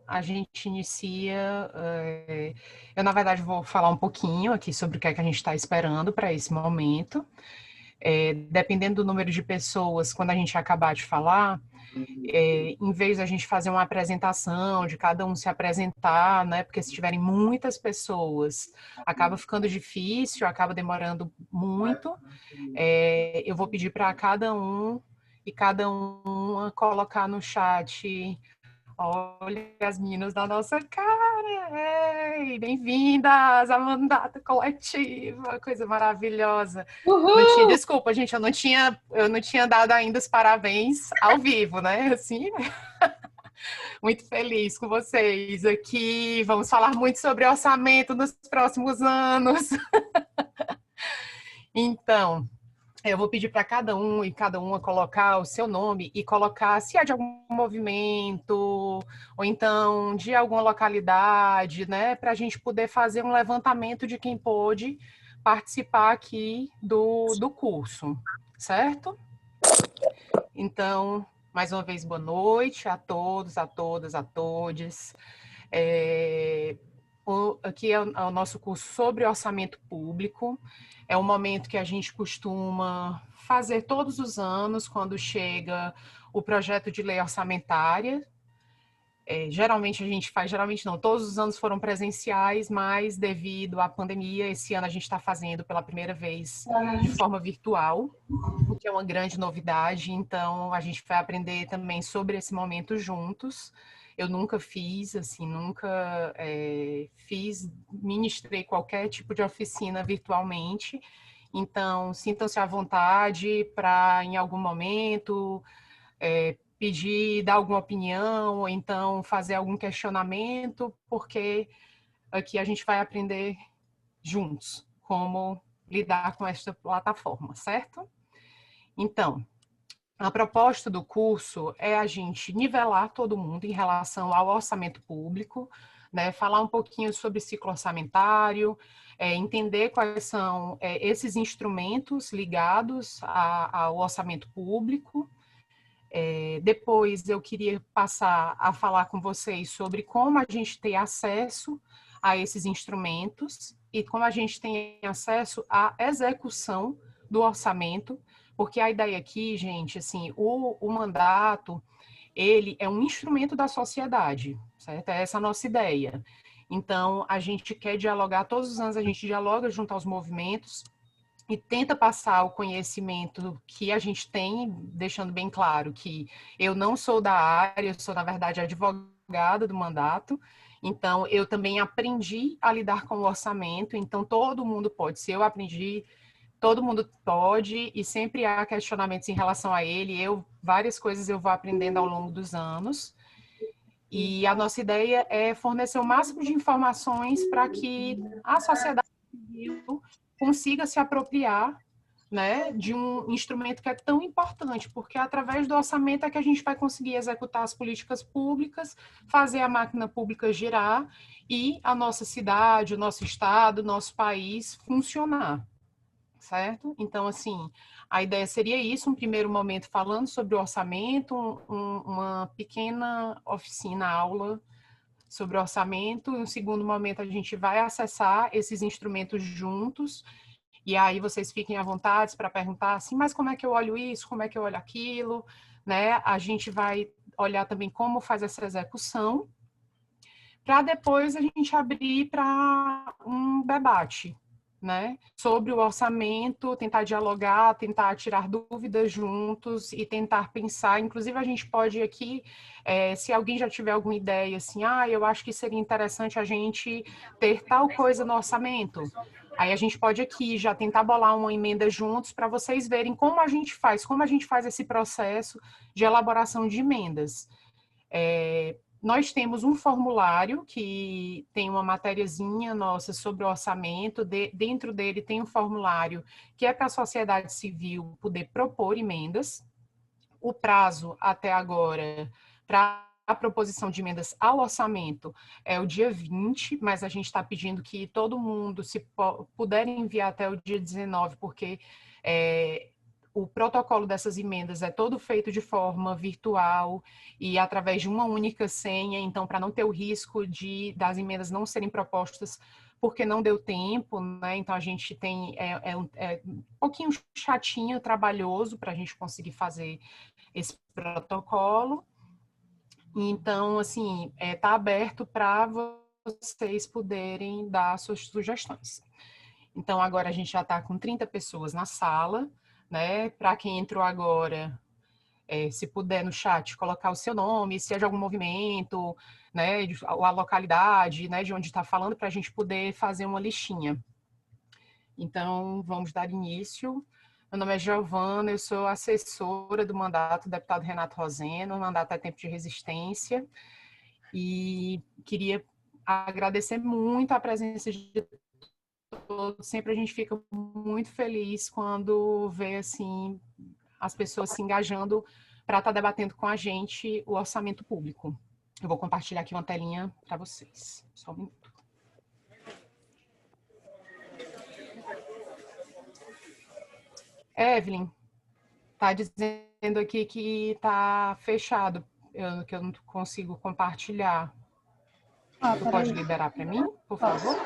a gente inicia... eu, na verdade, vou falar um pouquinho aqui sobre o que é que a gente está esperando para esse momento. Dependendo do número de pessoas, quando a gente acabar de falar, em vez de a gente fazer uma apresentação, de cada um se apresentar, né? Porque se tiverem muitas pessoas, acaba ficando difícil, acaba demorando muito. Eu vou pedir para cada um e cada uma colocar no chat: olha as meninas da nossa cara, ei, bem-vindas à mandata coletiva, coisa maravilhosa. Uhul! Desculpa, gente, eu não tinha dado ainda os parabéns ao vivo, né? Assim, muito feliz com vocês aqui. Vamos falar muito sobre orçamento nos próximos anos. Então, eu vou pedir para cada um e cada uma colocar o seu nome e colocar se é de algum movimento ou então de alguma localidade, né? Para a gente poder fazer um levantamento de quem pôde participar aqui do curso, certo? Então, mais uma vez, boa noite a todos, a todas, a todes. Aqui é o nosso curso sobre orçamento público. É um momento que a gente costuma fazer todos os anos, quando chega o projeto de lei orçamentária. Geralmente a gente faz, geralmente não, todos os anos foram presenciais, mas devido à pandemia, esse ano a gente está fazendo pela primeira vez de forma virtual, o que é uma grande novidade. Então, a gente vai aprender também sobre esse momento juntos. Eu nunca fiz, assim, nunca ministrei qualquer tipo de oficina virtualmente. Então, sintam-se à vontade para, em algum momento, pedir, dar alguma opinião, ou então fazer algum questionamento, porque aqui a gente vai aprender juntos como lidar com esta plataforma, certo? Então, a proposta do curso é a gente nivelar todo mundo em relação ao orçamento público, né? Falar um pouquinho sobre ciclo orçamentário, entender quais são esses instrumentos ligados ao orçamento público. Depois eu queria passar a falar com vocês sobre como a gente tem acesso a esses instrumentos e como a gente tem acesso à execução do orçamento, porque a ideia aqui, gente, assim, o mandato, ele é um instrumento da sociedade, certo? É essa a nossa ideia. Então, a gente quer dialogar, todos os anos a gente dialoga junto aos movimentos e tenta passar o conhecimento que a gente tem, deixando bem claro que eu não sou da área, eu sou, na verdade, advogada do mandato, então eu também aprendi a lidar com o orçamento, então todo mundo pode, se eu aprendi, todo mundo pode, e sempre há questionamentos em relação a ele, várias coisas eu vou aprendendo ao longo dos anos, e a nossa ideia é fornecer o máximo de informações para que a sociedade civil consiga se apropriar, né, de um instrumento que é tão importante, porque através do orçamento é que a gente vai conseguir executar as políticas públicas, fazer a máquina pública girar e a nossa cidade, o nosso estado, o nosso país funcionar, certo? Então, assim, a ideia seria isso, um primeiro momento falando sobre o orçamento, uma pequena oficina, aula sobre o orçamento, e um segundo momento a gente vai acessar esses instrumentos juntos, e aí vocês fiquem à vontade para perguntar assim, mas como é que eu olho isso, como é que eu olho aquilo, né? A gente vai olhar também como faz essa execução, para depois a gente abrir para um debate, né? Sobre o orçamento, tentar dialogar, tentar tirar dúvidas juntos e tentar pensar. Inclusive, a gente pode aqui, se alguém já tiver alguma ideia, assim, eu acho que seria interessante a gente ter tal coisa no orçamento. Aí a gente pode aqui já tentar bolar uma emenda juntos para vocês verem como a gente faz esse processo de elaboração de emendas. Nós temos um formulário que tem uma matériazinha nossa sobre o orçamento, dentro dele tem um formulário que é para a sociedade civil poder propor emendas. O prazo até agora para a proposição de emendas ao orçamento é o dia 20, mas a gente está pedindo que todo mundo, se puder enviar até o dia 19, porque o protocolo dessas emendas é todo feito de forma virtual e através de uma única senha, então, para não ter o risco das emendas não serem propostas porque não deu tempo, né? Então, a gente tem um pouquinho chatinho, trabalhoso para a gente conseguir fazer esse protocolo. Então, assim, está aberto para vocês poderem dar suas sugestões. Então, agora a gente já está com 30 pessoas na sala, né? Para quem entrou agora, se puder no chat colocar o seu nome, se é de algum movimento, né? A localidade, né? De onde está falando, para a gente poder fazer uma listinha. Então, vamos dar início. Meu nome é Giovana, eu sou assessora do mandato do deputado Renato Roseno, o mandato é tempo de resistência, e queria agradecer muito a presença de todos. Sempre a gente fica muito feliz quando vê, assim, as pessoas se engajando para estar debatendo com a gente o orçamento público. Eu vou compartilhar aqui uma telinha para vocês. Só um minuto. Evelyn, está dizendo aqui que está fechado, que eu não consigo compartilhar. Tu pode liberar para mim, por favor?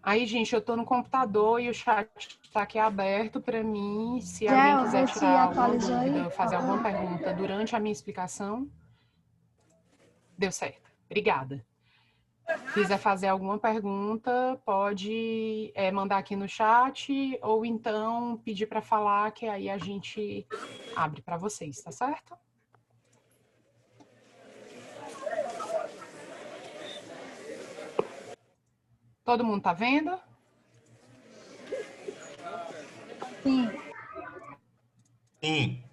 Aí, gente, eu estou no computador e o chat está aqui aberto para mim. Se alguém quiser tirar alguma dúvida, fazer alguma pergunta durante a minha explicação. Deu certo. Obrigada. Quiser fazer alguma pergunta, pode mandar aqui no chat ou então pedir para falar, que aí a gente abre para vocês, tá certo? Todo mundo tá vendo? Sim. Sim.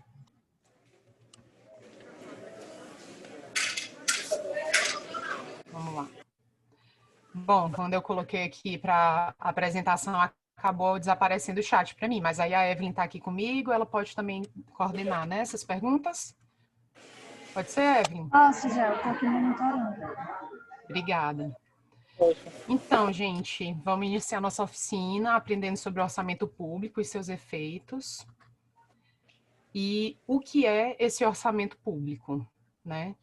Vamos lá. Bom, quando eu coloquei aqui para a apresentação, acabou desaparecendo o chat para mim, mas aí a Evelyn está aqui comigo, ela pode também coordenar, né, essas perguntas? Pode ser, Evelyn? Posso, já, eu estou aqui monitorando. Obrigada. Então, gente, vamos iniciar nossa oficina aprendendo sobre o orçamento público e seus efeitos. E o que é esse orçamento público, né?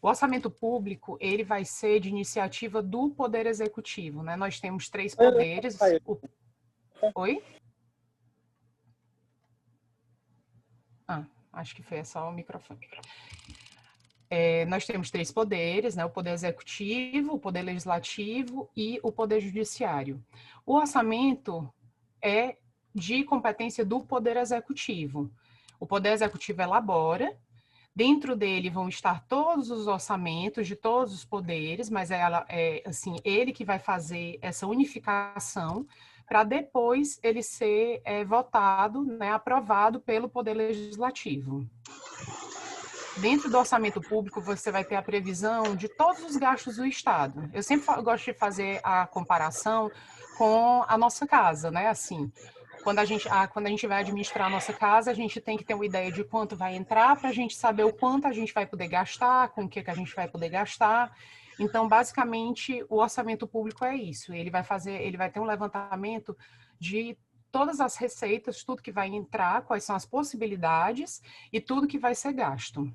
O orçamento público, ele vai ser de iniciativa do Poder Executivo, né? Nós temos 3 poderes. Oi? Acho que foi só o microfone. Nós temos 3 poderes, né? O Poder Executivo, o Poder Legislativo e o Poder Judiciário. O orçamento é de competência do Poder Executivo. O Poder Executivo elabora, dentro dele vão estar todos os orçamentos de todos os poderes, mas assim, ele que vai fazer essa unificação para depois ele ser votado, né, aprovado pelo Poder Legislativo. Dentro do orçamento público, você vai ter a previsão de todos os gastos do Estado. Eu sempre gosto de fazer a comparação com a nossa casa, né? Assim, quando a gente vai administrar a nossa casa, a gente tem que ter uma ideia de quanto vai entrar para a gente saber o quanto a gente vai poder gastar, com o que a gente vai poder gastar. Então, basicamente, o orçamento público é isso. Ele vai ter um levantamento de todas as receitas, tudo que vai entrar, quais são as possibilidades e tudo que vai ser gasto.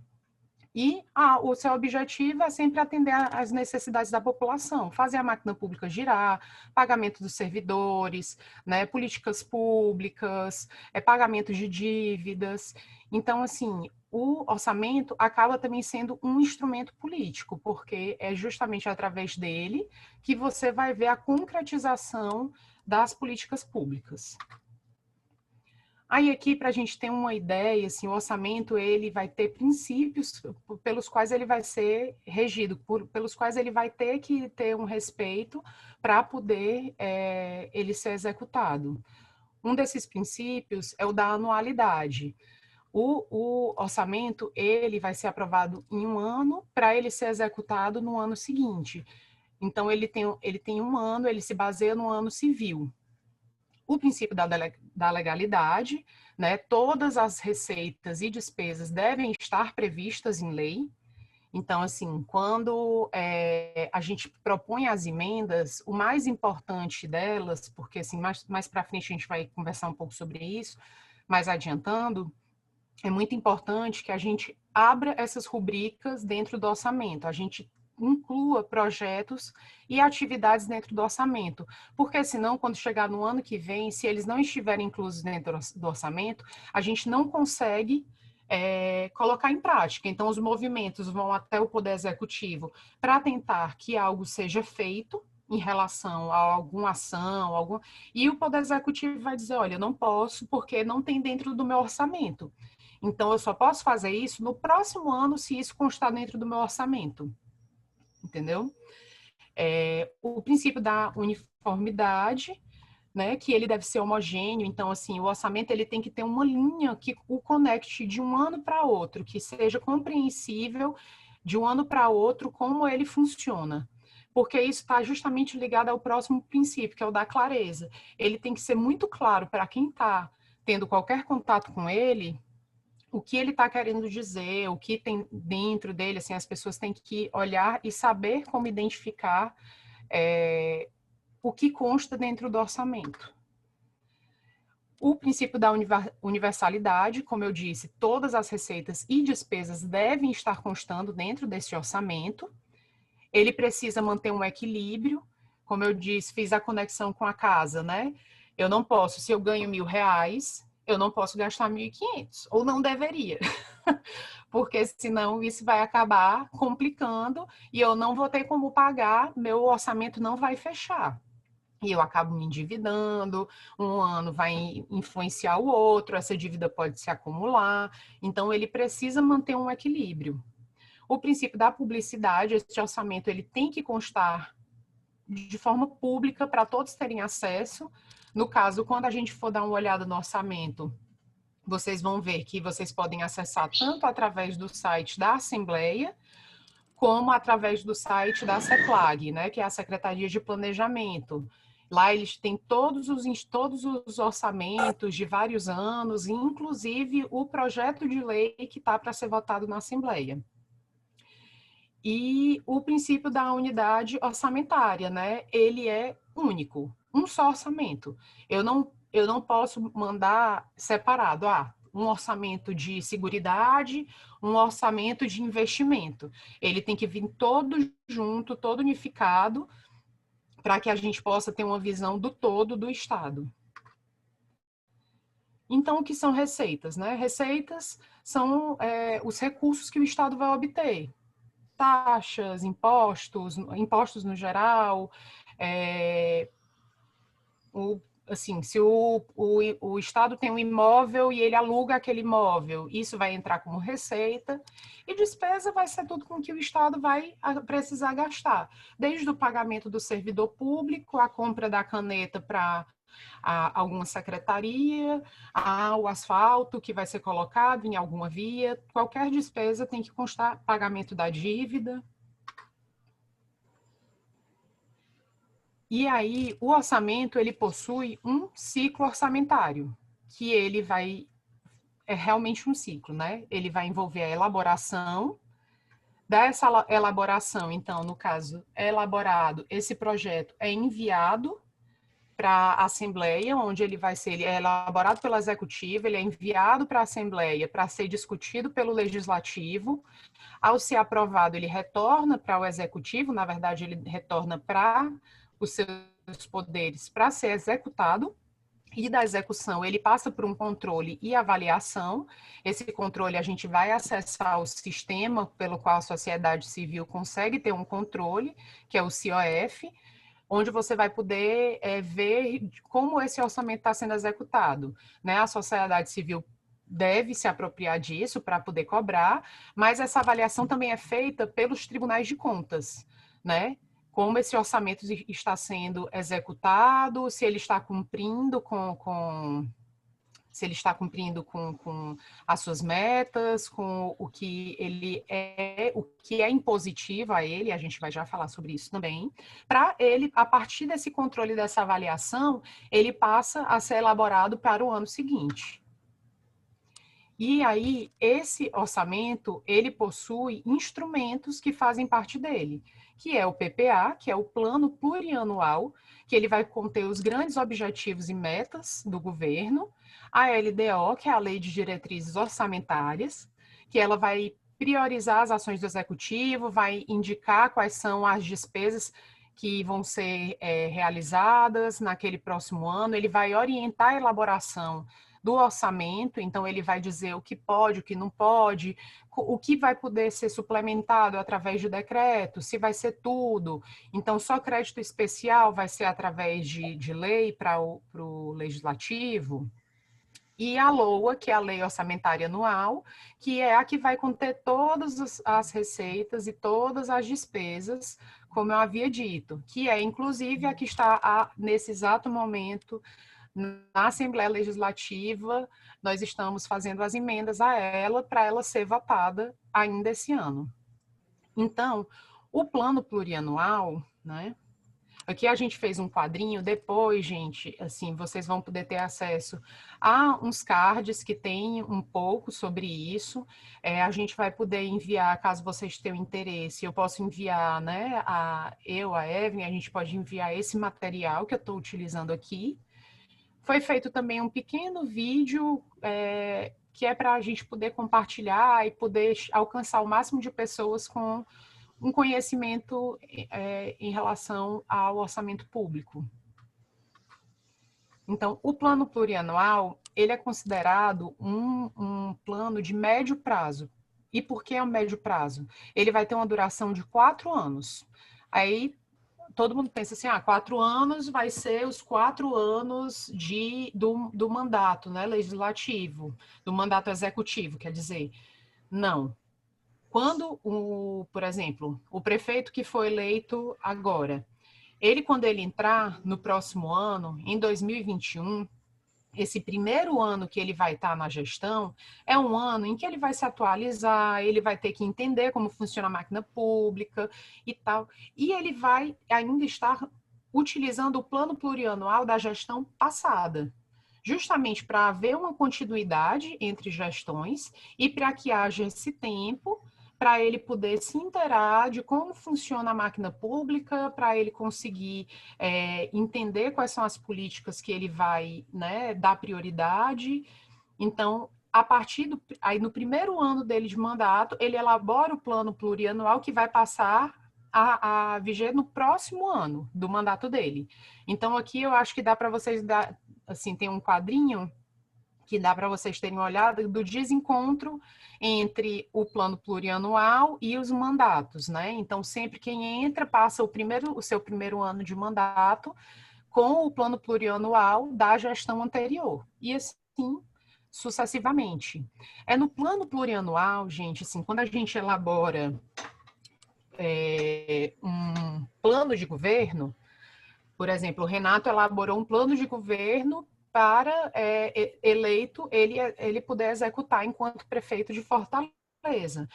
E o seu objetivo é sempre atender às necessidades da população, fazer a máquina pública girar, pagamento dos servidores, né, políticas públicas, pagamento de dívidas. Então, assim, o orçamento acaba também sendo um instrumento político, porque é justamente através dele que você vai ver a concretização das políticas públicas. Aí aqui, para a gente ter uma ideia, assim, o orçamento ele vai ter princípios pelos quais ele vai ser regido, pelos quais ele vai ter que ter um respeito para poder ele ser executado. Um desses princípios é o da anualidade. O orçamento ele vai ser aprovado em um ano para ele ser executado no ano seguinte. Então, ele tem um ano, ele se baseia no ano civil. o princípio da legalidade, né? Todas as receitas e despesas devem estar previstas em lei. Então, assim, quando a gente propõe as emendas, o mais importante delas, porque assim, mais para frente a gente vai conversar um pouco sobre isso, mas adiantando, é muito importante que a gente abra essas rubricas dentro do orçamento, a gente inclua projetos e atividades dentro do orçamento, porque senão, quando chegar no ano que vem, se eles não estiverem inclusos dentro do orçamento, a gente não consegue colocar em prática. Então, os movimentos vão até o Poder Executivo para tentar que algo seja feito em relação a alguma ação, e o Poder Executivo vai dizer, olha, eu não posso porque não tem dentro do meu orçamento. Então, eu só posso fazer isso no próximo ano se isso constar dentro do meu orçamento. Entendeu? O princípio da uniformidade, né, que ele deve ser homogêneo, então, assim, o orçamento ele tem que ter uma linha que o conecte de um ano para outro, que seja compreensível de um ano para outro como ele funciona. Porque isso está justamente ligado ao próximo princípio, que é o da clareza. Ele tem que ser muito claro para quem está tendo qualquer contato com ele, o que ele está querendo dizer, o que tem dentro dele, assim, as pessoas têm que olhar e saber como identificar o que consta dentro do orçamento. O princípio da universalidade, como eu disse, todas as receitas e despesas devem estar constando dentro desse orçamento. Ele precisa manter um equilíbrio, como eu disse, fiz a conexão com a casa, né? Eu não posso, se eu ganho R$ 1.000, eu não posso gastar 1.500, ou não deveria, porque senão isso vai acabar complicando e eu não vou ter como pagar, meu orçamento não vai fechar. E eu acabo me endividando, um ano vai influenciar o outro, essa dívida pode se acumular, então ele precisa manter um equilíbrio. O princípio da publicidade, esse orçamento ele tem que constar de forma pública para todos terem acesso. No caso, quando a gente for dar uma olhada no orçamento, vocês vão ver que vocês podem acessar tanto através do site da Assembleia, como através do site da CEPLAG, né, que é a Secretaria de Planejamento. Lá eles têm todos os orçamentos de vários anos, inclusive o projeto de lei que está para ser votado na Assembleia. E o princípio da unidade orçamentária, né? Ele é único, um só orçamento. Eu não posso mandar separado, um orçamento de seguridade, um orçamento de investimento. Ele tem que vir todo junto, todo unificado, para que a gente possa ter uma visão do todo do Estado. Então, o que são receitas, né? Receitas são os recursos que o Estado vai obter. Taxas, impostos no geral, assim, se o Estado tem um imóvel e ele aluga aquele imóvel, isso vai entrar como receita, e despesa vai ser tudo com que o Estado vai precisar gastar, desde o pagamento do servidor público, a compra da caneta para alguma secretaria, o asfalto que vai ser colocado em alguma via, qualquer despesa tem que constar pagamento da dívida. E aí, o orçamento, ele possui um ciclo orçamentário, que ele vai, é realmente um ciclo, né? Ele vai envolver a elaboração, dessa elaboração, então, no caso, é elaborado, esse projeto é enviado para a Assembleia, onde ele é elaborado pelo Executivo, ele é enviado para a Assembleia para ser discutido pelo Legislativo. Ao ser aprovado, ele retorna para o Executivo, na verdade, ele retorna para os seus poderes para ser executado, e da execução ele passa por um controle e avaliação. Esse controle a gente vai acessar o sistema pelo qual a sociedade civil consegue ter um controle, que é o COF, onde você vai poder ver como esse orçamento está sendo executado, né? A sociedade civil deve se apropriar disso para poder cobrar, mas essa avaliação também é feita pelos tribunais de contas, né? Como esse orçamento está sendo executado, se ele está cumprindo com se ele está cumprindo com as suas metas, com o que o que é impositivo a ele, a gente vai já falar sobre isso também, para ele, a partir desse controle, dessa avaliação, ele passa a ser elaborado para o ano seguinte. E aí, esse orçamento, ele possui instrumentos que fazem parte dele, que é o PPA, que é o Plano Plurianual, que ele vai conter os grandes objetivos e metas do governo, a LDO, que é a Lei de Diretrizes Orçamentárias, que ela vai priorizar as ações do executivo, vai indicar quais são as despesas que vão ser realizadas naquele próximo ano, ele vai orientar a elaboração do orçamento, então ele vai dizer o que pode, o que não pode, o que vai poder ser suplementado através de decreto, se vai ser tudo. Então, só crédito especial vai ser através de lei para o legislativo. E a LOA, que é a Lei Orçamentária Anual, que é a que vai conter todas as receitas e todas as despesas, como eu havia dito, que é, inclusive, a que está nesse exato momento na Assembleia Legislativa. Nós estamos fazendo as emendas a ela para ela ser votada ainda esse ano. Então, o plano plurianual, né? Aqui a gente fez um quadrinho, depois, gente, assim, vocês vão poder ter acesso a uns cards que tem um pouco sobre isso. A gente vai poder enviar, caso vocês tenham interesse, eu posso enviar, né, a Evelyn, a gente pode enviar esse material que eu estou utilizando aqui. Foi feito também um pequeno vídeo que é para a gente poder compartilhar e poder alcançar o máximo de pessoas com um conhecimento em relação ao orçamento público. Então, o plano plurianual, ele é considerado um plano de médio prazo. E por que é um médio prazo? Ele vai ter uma duração de 4 anos. Aí, todo mundo pensa assim, 4 anos vai ser os 4 anos do mandato, né, legislativo, do mandato executivo, quer dizer. Não. Quando, por exemplo, o prefeito que foi eleito agora, quando ele entrar no próximo ano, em 2021, esse primeiro ano que ele vai estar na gestão, é um ano em que ele vai se atualizar, ele vai ter que entender como funciona a máquina pública e tal, e ele vai ainda estar utilizando o plano plurianual da gestão passada, justamente para haver uma continuidade entre gestões e para que haja esse tempo para ele poder se inteirar de como funciona a máquina pública, para ele conseguir entender quais são as políticas que ele vai, né, dar prioridade. Então, a partir aí no primeiro ano dele de mandato, ele elabora o plano plurianual que vai passar a viger no próximo ano do mandato dele. Então, aqui eu acho que dá para vocês dar, assim, tem um quadrinho que dá para vocês terem uma olhada do desencontro entre o plano plurianual e os mandatos, né? Então, sempre quem entra passa o seu primeiro ano de mandato com o plano plurianual da gestão anterior. E assim sucessivamente. No plano plurianual, gente, assim, quando a gente elabora um plano de governo, por exemplo, o Renato elaborou um plano de governo para eleito ele poder executar enquanto prefeito de Fortaleza.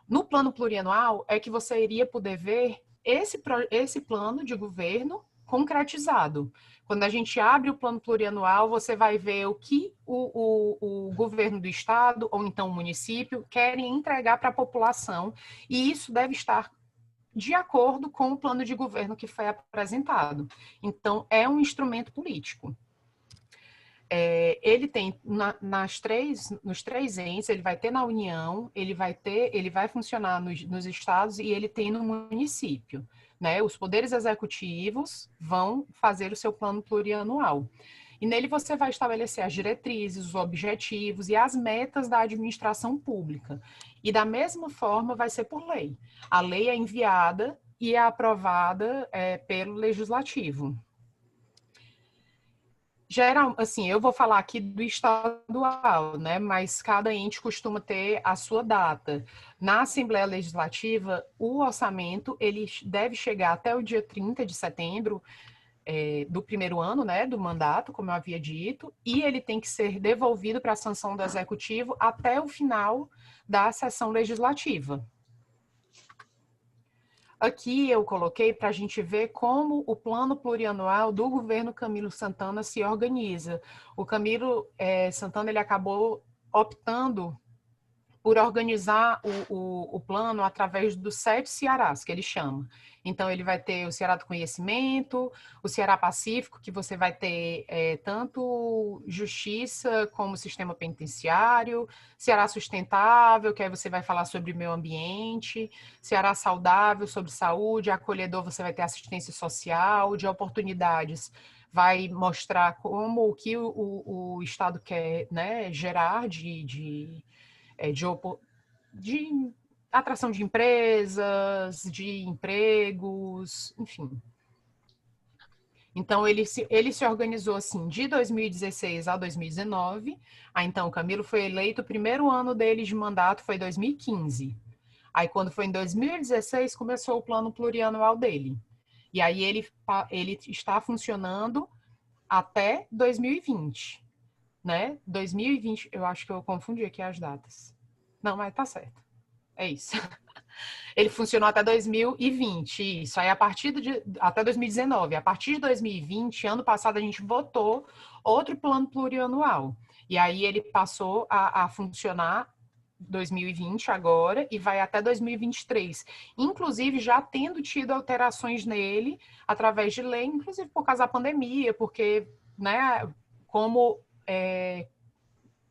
No plano plurianual é que você iria poder ver esse plano de governo concretizado. Quando a gente abre o plano plurianual, você vai ver o que o governo do estado ou então o município querem entregar para a população, e isso deve estar de acordo com o plano de governo que foi apresentado. Então, é um instrumento político. Ele tem nos três entes, ele vai ter na União, ele vai funcionar nos estados e ele tem no município, né? Os poderes executivos vão fazer o seu plano plurianual. E nele você vai estabelecer as diretrizes, os objetivos e as metas da administração pública. E da mesma forma vai ser por lei. A lei é enviada e é aprovada pelo legislativo. Geral, assim, eu vou falar aqui do estadual, né? Mas cada ente costuma ter a sua data. Na Assembleia Legislativa, o orçamento ele deve chegar até o dia 30 de setembro do primeiro ano, né, do mandato, como eu havia dito, e ele tem que ser devolvido para a sanção do Executivo até o final da sessão legislativa. Aqui eu coloquei para a gente ver como o plano plurianual do governo Camilo Santana se organiza. O Camilo Santana ele acabou optando por organizar o plano através dos 7 Cearás, que ele chama. Então, ele vai ter o Ceará do Conhecimento, o Ceará Pacífico, que você vai ter tanto justiça como sistema penitenciário, Ceará Sustentável, que aí você vai falar sobre meio ambiente, Ceará Saudável, sobre saúde, acolhedor, você vai ter assistência social, de oportunidades, vai mostrar como o que o Estado quer, né, gerar de atração de empresas, de empregos, enfim. Então, ele se organizou assim, de 2016 a 2019. Então, o Camilo foi eleito, o primeiro ano dele de mandato foi 2015. Aí, quando foi em 2016, começou o plano plurianual dele. E aí, ele está funcionando até 2020, né? 2020, eu acho que eu confundi aqui as datas. Não, mas tá certo. É isso. Ele funcionou até 2020, isso. Aí, até 2019. A partir de 2020, ano passado, a gente votou outro plano plurianual. E aí ele passou a funcionar 2020 agora e vai até 2023. Inclusive, já tendo tido alterações nele através de lei, inclusive por causa da pandemia, porque, né, como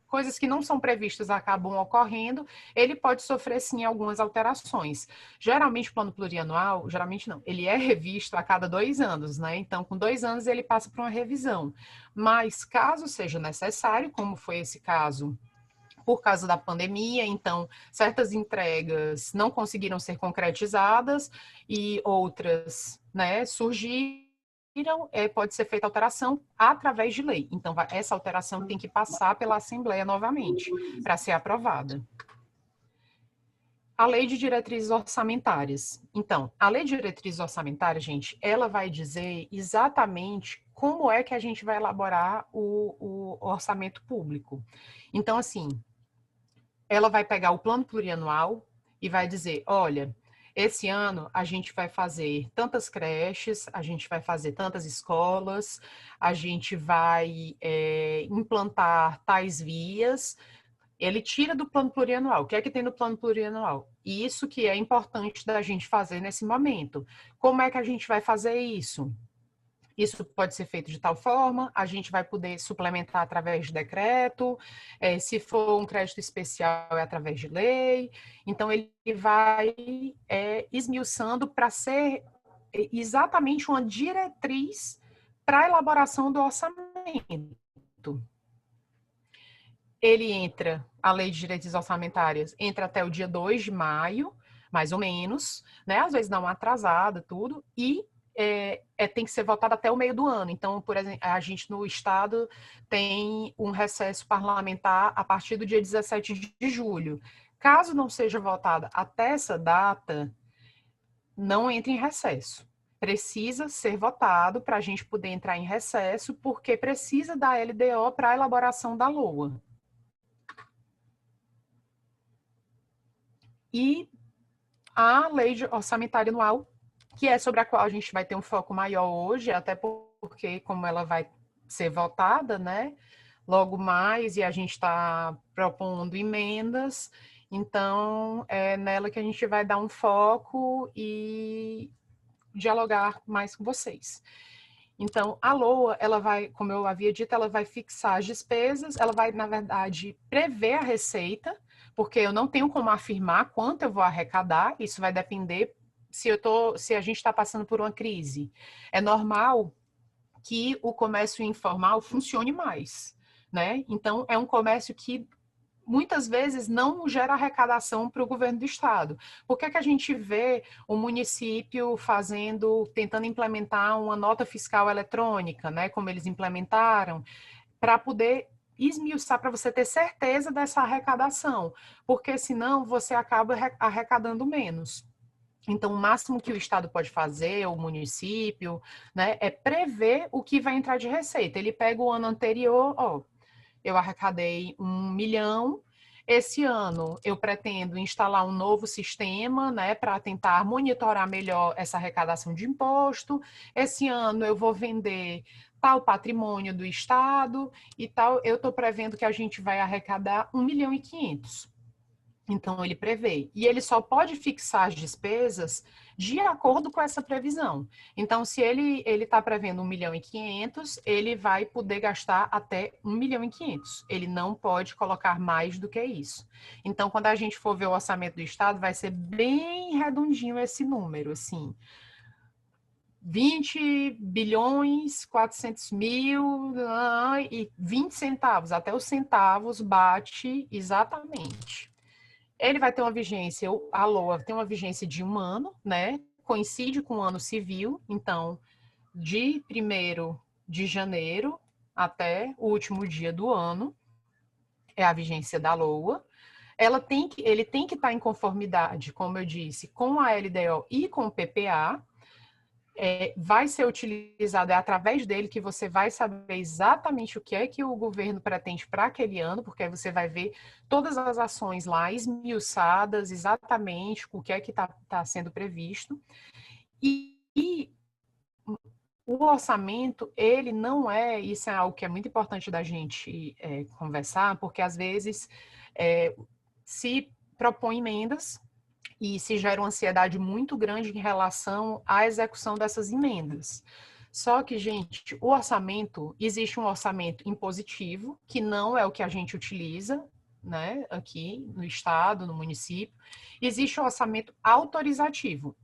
coisas que não são previstas acabam ocorrendo, ele pode sofrer, sim, algumas alterações. Geralmente, o plano plurianual, geralmente não, ele é revisto a cada 2 anos, né? Então, com 2 anos, ele passa por uma revisão. Mas, caso seja necessário, como foi esse caso por causa da pandemia, então certas entregas não conseguiram ser concretizadas e outras, né, surgiram, pode ser feita alteração através de lei. Então, essa alteração tem que passar pela Assembleia novamente para ser aprovada. A Lei de Diretrizes Orçamentárias. Então, a Lei de Diretrizes Orçamentárias, gente, ela vai dizer exatamente como é que a gente vai elaborar o orçamento público. Então, assim, ela vai pegar o plano plurianual e vai dizer, olha, esse ano a gente vai fazer tantas creches, a gente vai fazer tantas escolas, a gente vai implantar tais vias. Ele tira do plano plurianual. O que é que tem no plano plurianual? E isso que é importante da gente fazer nesse momento. Como é que a gente vai fazer isso? Isso pode ser feito de tal forma, a gente vai poder suplementar através de decreto, se for um crédito especial é através de lei. Então, ele vai esmiuçando para ser exatamente uma diretriz para a elaboração do orçamento. Ele entra, a Lei de Diretrizes Orçamentárias, entra até o dia 2 de maio, mais ou menos, né? Às vezes dá uma atrasada, tudo, e tem que ser votado até o meio do ano. Então, por exemplo, a gente no Estado tem um recesso parlamentar a partir do dia 17 de julho. Caso não seja votada até essa data, não entra em recesso. Precisa ser votado para a gente poder entrar em recesso, porque precisa da LDO para a elaboração da LOA. E a Lei Orçamentária Anual, que é sobre a qual a gente vai ter um foco maior hoje, até porque, como ela vai ser votada, né, logo mais, e a gente está propondo emendas, então é nela que a gente vai dar um foco e dialogar mais com vocês. Então, a LOA, ela vai, como eu havia dito, ela vai fixar as despesas, ela vai, na verdade, prever a receita, porque eu não tenho como afirmar quanto eu vou arrecadar, isso vai depender se a gente está passando por uma crise. É normal que o comércio informal funcione mais, né? Então, é um comércio que muitas vezes não gera arrecadação para o governo do estado. Por que a gente vê o município tentando implementar uma nota fiscal eletrônica, né, como eles implementaram, para poder esmiuçar, para você ter certeza dessa arrecadação, porque senão você acaba arrecadando menos. Então, o máximo que o Estado pode fazer, o município, né, é prever o que vai entrar de receita. Ele pega o ano anterior, ó, eu arrecadei 1 milhão. Esse ano eu pretendo instalar um novo sistema, né, para tentar monitorar melhor essa arrecadação de imposto. Esse ano eu vou vender tal patrimônio do Estado e tal. Eu estou prevendo que a gente vai arrecadar 1,5 milhão. Então, ele prevê. E ele só pode fixar as despesas de acordo com essa previsão. Então, se ele está prevendo 1,5 milhão, ele vai poder gastar até 1,5 milhão. Ele não pode colocar mais do que isso. Então, quando a gente for ver o orçamento do Estado, vai ser bem redondinho esse número, assim. 20 bilhões, 400 mil e 20 centavos. Até os centavos bate exatamente. Ele vai ter uma vigência, a LOA tem uma vigência de 1 ano, né? Coincide com o ano civil, então, de 1º de janeiro até o último dia do ano, é a vigência da LOA. Ele tem que estar em conformidade, como eu disse, com a LDO e com o PPA. Vai ser utilizado, é através dele que você vai saber exatamente o que é que o governo pretende para aquele ano, porque aí você vai ver todas as ações lá esmiuçadas, exatamente o que é que está sendo previsto. E o orçamento, ele não é, isso é algo que é muito importante da gente conversar, porque às vezes se propõe emendas e se gera uma ansiedade muito grande em relação à execução dessas emendas. Só que, gente, o orçamento, existe um orçamento impositivo, que não é o que a gente utiliza, né, aqui no estado, no município. Existe o orçamento autorizativo.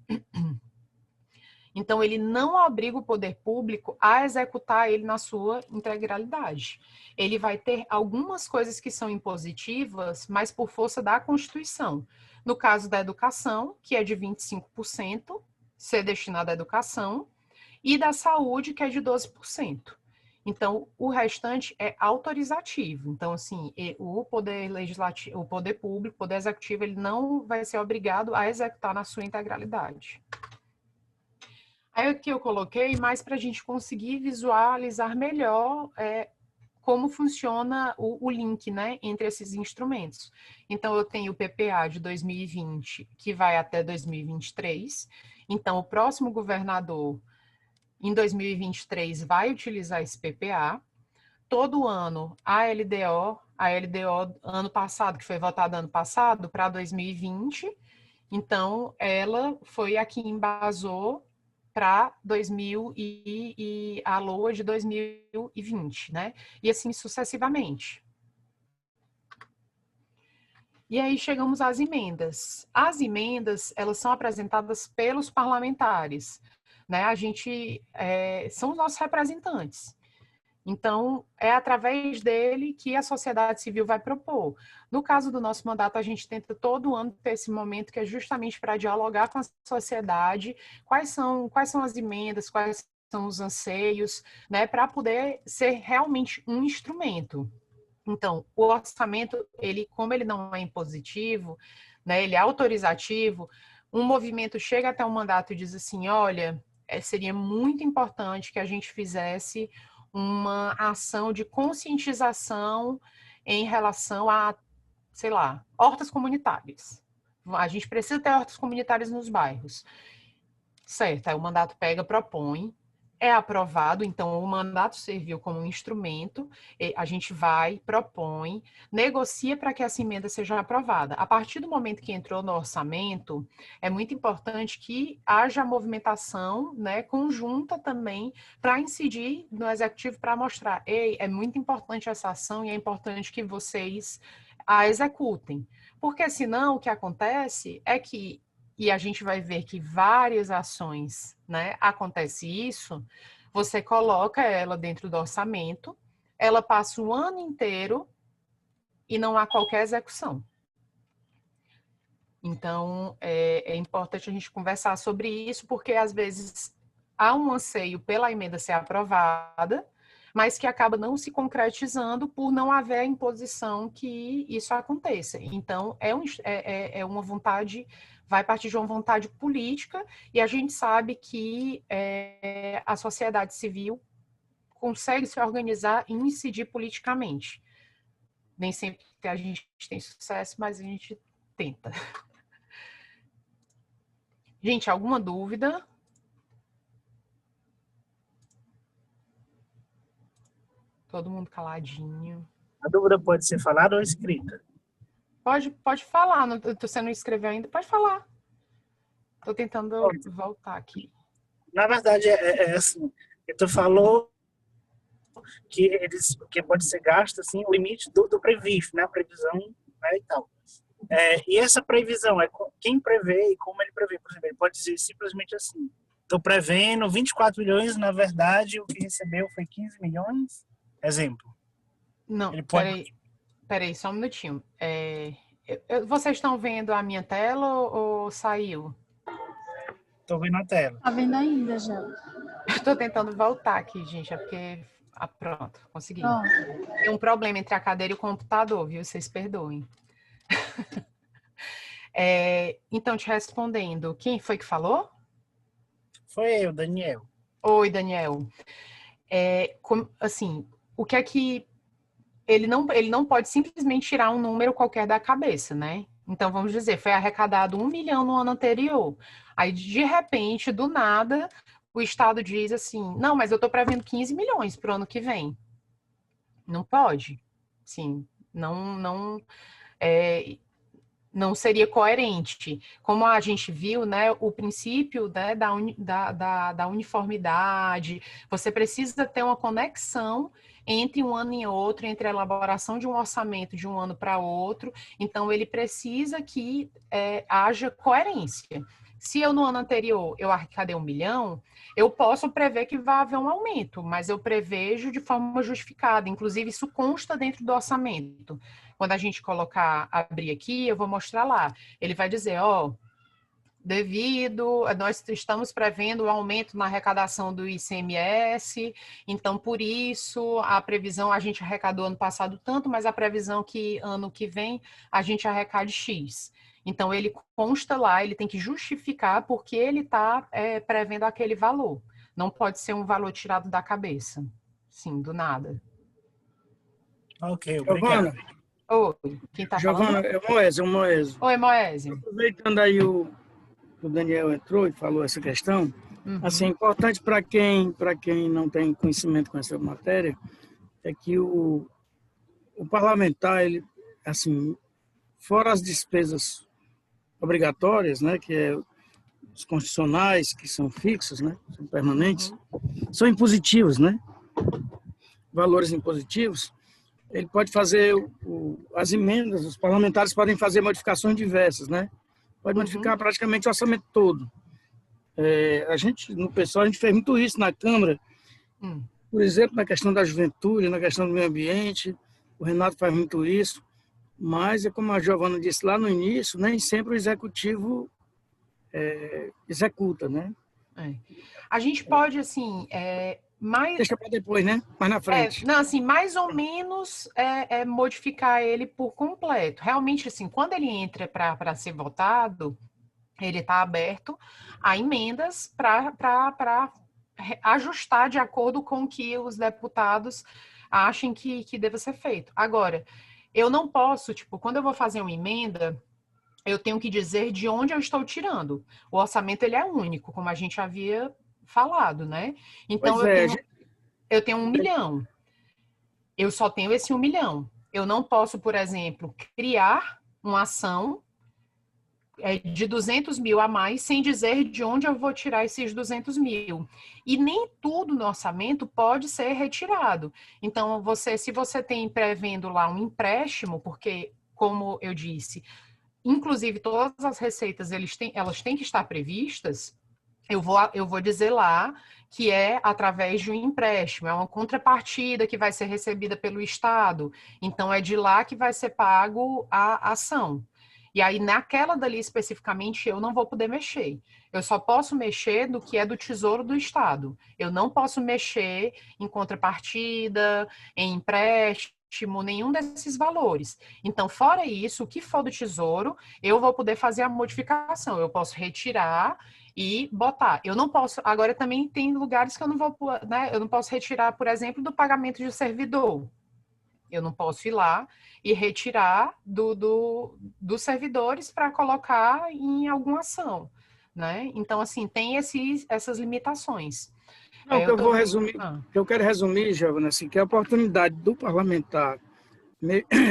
Então, ele não obriga o poder público a executar ele na sua integralidade. Ele vai ter algumas coisas que são impositivas, mas por força da Constituição. No caso da educação, que é de 25%, ser destinado à educação, e da saúde, que é de 12%. Então, o restante é autorizativo. Então, assim, o poder legislativo, o poder público, o poder executivo, ele não vai ser obrigado a executar na sua integralidade. Aí aqui eu coloquei mais para a gente conseguir visualizar melhor como funciona o link, né, entre esses instrumentos. Então, eu tenho o PPA de 2020, que vai até 2023. Então, o próximo governador, em 2023, vai utilizar esse PPA. Todo ano, a LDO ano passado, que foi votada ano passado, para 2020. Então, ela foi a que embasou para 2000 e a LOA de 2020, né? E assim sucessivamente. E aí chegamos às emendas. As emendas, elas são apresentadas pelos parlamentares, né? A gente são os nossos representantes. Então, é através dele que a sociedade civil vai propor. No caso do nosso mandato, a gente tenta todo ano ter esse momento que é justamente para dialogar com a sociedade, quais são as emendas, quais são os anseios, né, para poder ser realmente um instrumento. Então, o orçamento, como ele não é impositivo, né, ele é autorizativo, um movimento chega até um mandato e diz assim, olha, seria muito importante que a gente fizesse uma ação de conscientização em relação a, sei lá, hortas comunitárias. A gente precisa ter hortas comunitárias nos bairros. Certo, aí o mandato pega, propõe, é aprovado, então o mandato serviu como um instrumento, a gente vai, propõe, negocia para que essa emenda seja aprovada. A partir do momento que entrou no orçamento, é muito importante que haja movimentação, né, conjunta também para incidir no executivo para mostrar, ei, é muito importante essa ação e é importante que vocês a executem. Porque senão o que acontece é que e a gente vai ver que várias ações, né, acontece isso, você coloca ela dentro do orçamento, ela passa o ano inteiro e não há qualquer execução. Então, é importante a gente conversar sobre isso, porque às vezes há um anseio pela emenda ser aprovada, mas que acaba não se concretizando por não haver a imposição que isso aconteça. Então, é uma vontade, vai partir de uma vontade política, e a gente sabe que a sociedade civil consegue se organizar e incidir politicamente. Nem sempre a gente tem sucesso, mas a gente tenta. Gente, alguma dúvida? Todo mundo caladinho. A dúvida pode ser falada ou escrita? Pode falar. Não, você não escreveu ainda? Pode falar. Estou tentando voltar aqui. Na verdade, é assim. Tu falou que pode ser gasto assim, o limite do previsto, né? A previsão, né, e tal. E essa previsão, quem prevê e como ele prevê. Por exemplo, ele pode dizer simplesmente assim: estou prevendo 24 milhões, na verdade, o que recebeu foi 15 milhões. Exemplo. Não, ele pode... peraí, só um minutinho. Vocês estão vendo a minha tela ou saiu? Estou vendo a tela. Tá vendo ainda, já. Estou tentando voltar aqui, gente, porque... pronto, consegui. Pronto. Tem um problema entre a cadeira e o computador, viu? Vocês perdoem. Então, te respondendo, quem foi que falou? Foi eu, Daniel. Oi, Daniel. Assim, o que é que... Ele não pode simplesmente tirar um número qualquer da cabeça, né? Então, vamos dizer, foi arrecadado 1 milhão no ano anterior. Aí, de repente, do nada, o Estado diz assim, não, mas eu estou prevendo 15 milhões para o ano que vem. Não pode. Sim, não seria coerente. Como a gente viu, né, o princípio, né, da uniformidade, você precisa ter uma conexão entre um ano e outro, entre a elaboração de um orçamento de um ano para outro, então ele precisa que haja coerência. Se eu, no ano anterior, eu arrecadei 1 milhão, eu posso prever que vai haver um aumento, mas eu prevejo de forma justificada, inclusive isso consta dentro do orçamento. Quando a gente abrir aqui, eu vou mostrar lá. Ele vai dizer, nós estamos prevendo o aumento na arrecadação do ICMS, então, por isso, a previsão, a gente arrecadou ano passado tanto, mas a previsão que ano que vem a gente arrecade X. Então, ele consta lá, ele tem que justificar porque ele está prevendo aquele valor. Não pode ser um valor tirado da cabeça. Sim, do nada. Ok, obrigado. Oi, quem está falando? Giovana, é o Moésio. Oi, Moésio. Aproveitando aí o Daniel entrou e falou essa questão, assim, importante para quem não tem conhecimento com essa matéria, é que o parlamentar, ele, assim, fora as despesas obrigatórias, né, que é os constitucionais, que são fixos, né, são permanentes, são impositivos, né, valores impositivos, ele pode fazer as emendas, os parlamentares podem fazer modificações diversas, né, pode modificar praticamente o orçamento todo. A gente, no pessoal, a gente fez muito isso na Câmara, por exemplo, na questão da juventude, na questão do meio ambiente, o Renato faz muito isso, mas, como a Giovana disse lá no início, nem sempre o Executivo executa, né? A gente pode, assim, Deixa para depois, né? Mais na frente. Não, assim, mais ou menos modificar ele por completo. Realmente, assim, quando ele entra para ser votado, ele está aberto a emendas para ajustar de acordo com o que os deputados achem que deva ser feito. Agora, eu não posso, quando eu vou fazer uma emenda, eu tenho que dizer de onde eu estou tirando. O orçamento, ele é único, como a gente havia falado, né? Então, eu tenho 1 milhão. Eu só tenho esse 1 milhão. Eu não posso, por exemplo, criar uma ação de 200 mil a mais sem dizer de onde eu vou tirar esses 200 mil. E nem tudo no orçamento pode ser retirado. Então, se você tem prevendo lá um empréstimo, porque, como eu disse, inclusive todas as receitas elas têm que estar previstas, eu vou dizer lá que é através de um empréstimo, é uma contrapartida que vai ser recebida pelo Estado. Então, é de lá que vai ser pago a ação. E aí, naquela dali especificamente, eu não vou poder mexer. Eu só posso mexer do que é do Tesouro do Estado. Eu não posso mexer em contrapartida, em empréstimo, nenhum desses valores. Então, fora isso, o que for do Tesouro, eu vou poder fazer a modificação. Eu posso retirar e botar. Eu não posso. Agora, também tem lugares que eu não vou, né? Eu não posso retirar, por exemplo, do pagamento de servidor. Eu não posso ir lá e retirar dos servidores para colocar em alguma ação, né? Então, assim, tem essas limitações. Não, o que Eu eu tô... vou resumir, que eu quero resumir, Giovana, assim, que é a oportunidade do parlamentar,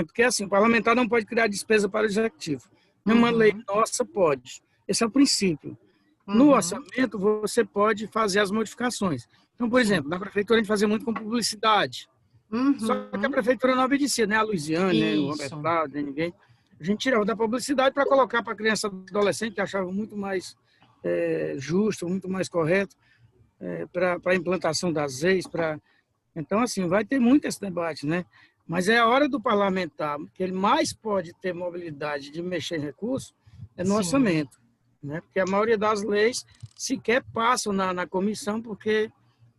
porque assim, o parlamentar não pode criar despesa para o executivo. Nenhuma lei nossa pode. Esse é o princípio. No orçamento, você pode fazer as modificações. Então, por exemplo, na prefeitura a gente fazia muito com publicidade. Só que a prefeitura não obedecia, né? A Luiziane, né? O Roberto Prado, nem ninguém. A gente tirava da publicidade para colocar para criança e adolescente, que achava muito mais justo, muito mais correto, para a implantação das leis. Então, assim, vai ter muito esse debate, né? Mas é a hora do parlamentar, que ele mais pode ter mobilidade de mexer em recursos, é no orçamento, né? Porque a maioria das leis sequer passam na comissão, porque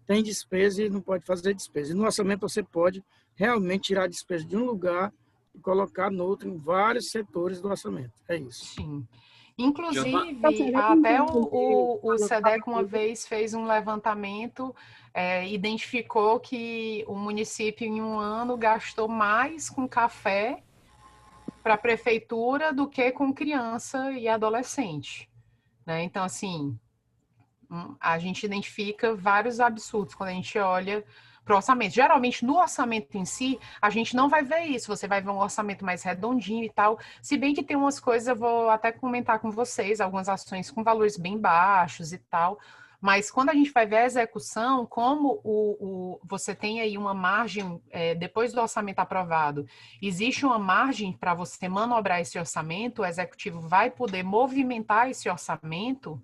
tem despesa e não pode fazer despesa. E no orçamento você pode realmente tirar a despesa de um lugar e colocar no outro, em vários setores do orçamento. É isso. Sim. Inclusive, até o SEDEC uma vez fez um levantamento, identificou que o município em um ano gastou mais com café para a prefeitura do que com criança e adolescente, né? Então, assim, a gente identifica vários absurdos quando a gente olha para o orçamento. Geralmente, no orçamento em si, a gente não vai ver isso. Você vai ver um orçamento mais redondinho e tal. Se bem que tem umas coisas, eu vou até comentar com vocês, algumas ações com valores bem baixos e tal. Mas quando a gente vai ver a execução, como você tem aí uma margem, depois do orçamento aprovado, existe uma margem para você manobrar esse orçamento, o executivo vai poder movimentar esse orçamento,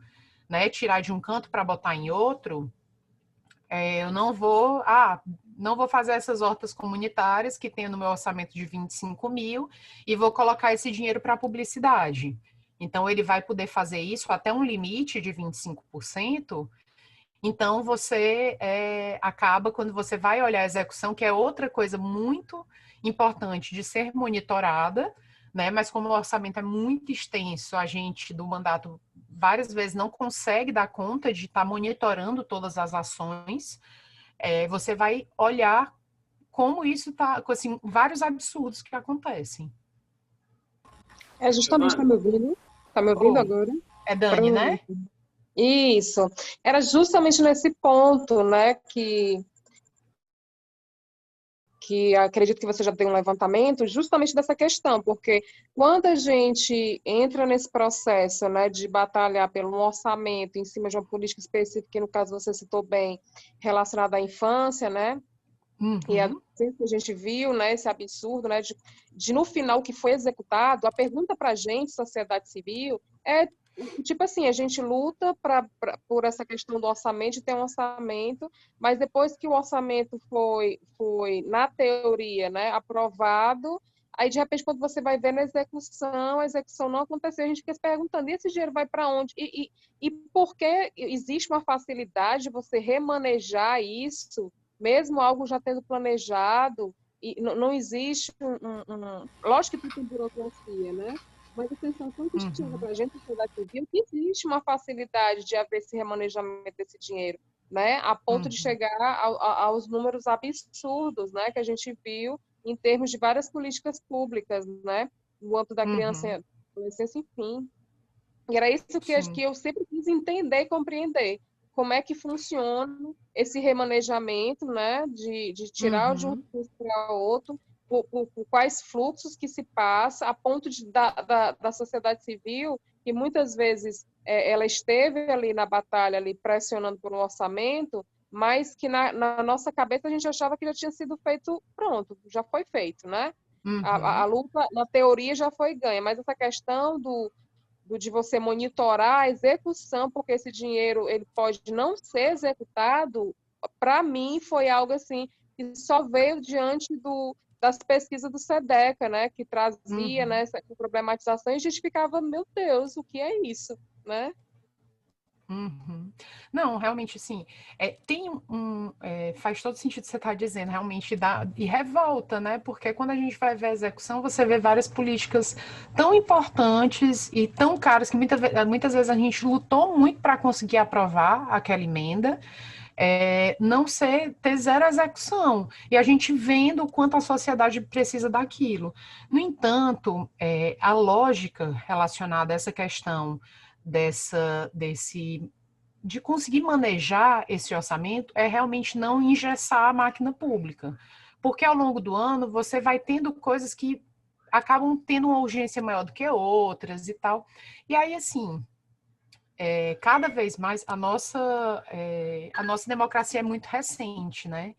né, tirar de um canto para botar em outro. Eu não vou fazer essas hortas comunitárias que tem no meu orçamento de 25 mil e vou colocar esse dinheiro para publicidade. Então, ele vai poder fazer isso até um limite de 25%. Então, você acaba, quando você vai olhar a execução, que é outra coisa muito importante de ser monitorada, né? Mas como o orçamento é muito extenso, a gente do mandato várias vezes não consegue dar conta de estar monitorando todas as ações. Você vai olhar como isso está, assim, vários absurdos que acontecem. Justamente, está me ouvindo? Está me ouvindo agora? É Dani, né? Isso. Era justamente nesse ponto, né, que acredito que você já tem um levantamento, justamente dessa questão, porque quando a gente entra nesse processo, né, de batalhar pelo orçamento em cima de uma política específica, que no caso você citou bem, relacionada à infância, né, e a gente viu, né, esse absurdo, né, de no final que foi executado, a pergunta para a gente, sociedade civil, é tipo assim, a gente luta por essa questão do orçamento, de ter um orçamento, mas depois que o orçamento foi na teoria, né, aprovado, aí de repente quando você vai ver na execução, a execução não aconteceu, a gente fica se perguntando, e esse dinheiro vai para onde? E por que existe uma facilidade de você remanejar isso, mesmo algo já tendo planejado, e não existe lógico que tudo tem burocracia, né? Mas a sensação que chega para a gente, a sociedade civil, que existe uma facilidade de haver esse remanejamento desse dinheiro, né? A ponto de chegar aos números absurdos, né? Que a gente viu em termos de várias políticas públicas, né? No âmbito da criança, adolescência, enfim. E era isso que eu sempre quis entender e compreender. Como é que funciona esse remanejamento, né? De tirar de um recurso para outro, por quais fluxos que se passa, a ponto da sociedade civil, que muitas vezes ela esteve ali na batalha, ali pressionando por um orçamento, mas que na nossa cabeça a gente achava que já tinha sido feito, pronto, já foi feito, né? A luta, na teoria, já foi ganha, mas essa questão de você monitorar a execução, porque esse dinheiro ele pode não ser executado, para mim foi algo assim que só veio diante das pesquisas do SEDECA, né, que trazia, né, essa problematização, e a gente ficava, meu Deus, o que é isso, né? Uhum. Não, realmente, assim, faz todo sentido o que você está dizendo, realmente dá, e revolta, né, porque quando a gente vai ver a execução, você vê várias políticas tão importantes e tão caras que muitas vezes a gente lutou muito para conseguir aprovar aquela emenda, ter zero execução, e a gente vendo o quanto a sociedade precisa daquilo. No entanto, a lógica relacionada a essa questão de conseguir manejar esse orçamento é realmente não engessar a máquina pública, porque ao longo do ano você vai tendo coisas que acabam tendo uma urgência maior do que outras e tal, e aí assim, cada vez mais a nossa democracia é muito recente, né?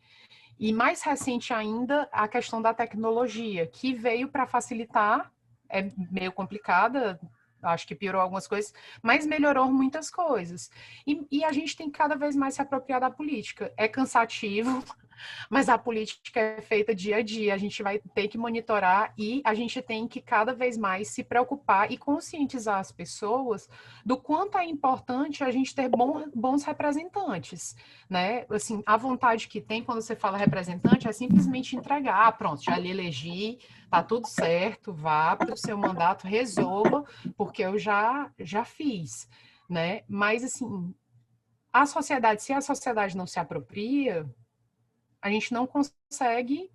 E mais recente ainda a questão da tecnologia, que veio para facilitar, é meio complicada, acho que piorou algumas coisas, mas melhorou muitas coisas. E a gente tem que cada vez mais se apropriar da política. É cansativo, mas a política é feita dia a dia, a gente vai ter que monitorar e a gente tem que cada vez mais se preocupar e conscientizar as pessoas do quanto é importante a gente ter bons representantes, né? Assim, a vontade que tem quando você fala representante é simplesmente entregar, pronto, já lhe elegi, tá tudo certo, vá para o seu mandato, resolva, porque eu já fiz, né? Mas, assim, se a sociedade não se apropria, a gente não consegue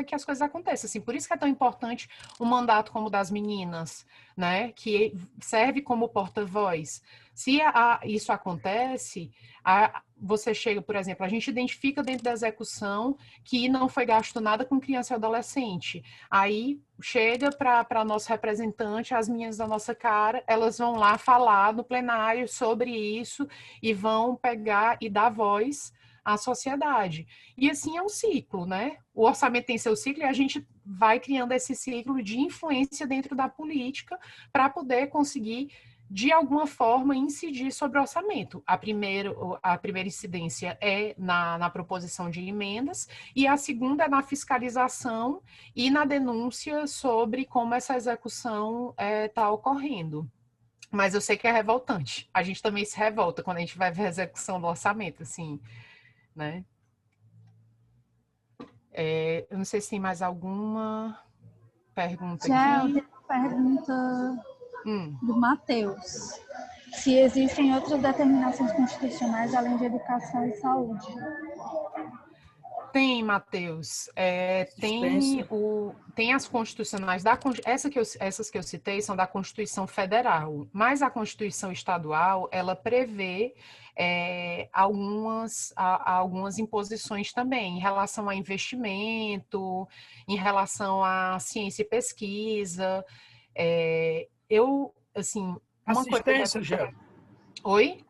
que as coisas aconteçam. Assim, por isso que é tão importante um mandato como o das meninas, né, que serve como porta-voz. Se isso acontece, você chega, por exemplo, a gente identifica dentro da execução que não foi gasto nada com criança e adolescente. Aí chega para nosso representante, as meninas da nossa cara, elas vão lá falar no plenário sobre isso e vão pegar e dar voz à sociedade. E assim é um ciclo, né? O orçamento tem seu ciclo e a gente vai criando esse ciclo de influência dentro da política para poder conseguir, de alguma forma, incidir sobre o orçamento. A primeira incidência é na proposição de emendas e a segunda é na fiscalização e na denúncia sobre como essa execução está ocorrendo. Mas eu sei que é revoltante. A gente também se revolta quando a gente vai ver a execução do orçamento, assim, né? Eu não sei se tem mais alguma pergunta Já aqui. eu tenho uma pergunta do Matheus. Se existem outras determinações constitucionais além de educação e saúde? Tem, Matheus. Tem as constitucionais essas que eu citei são da Constituição Federal, mas a Constituição Estadual ela prevê algumas imposições também em relação a investimento, em relação à ciência e pesquisa. Assim, uma Assistência, coisa. Gel. Oi?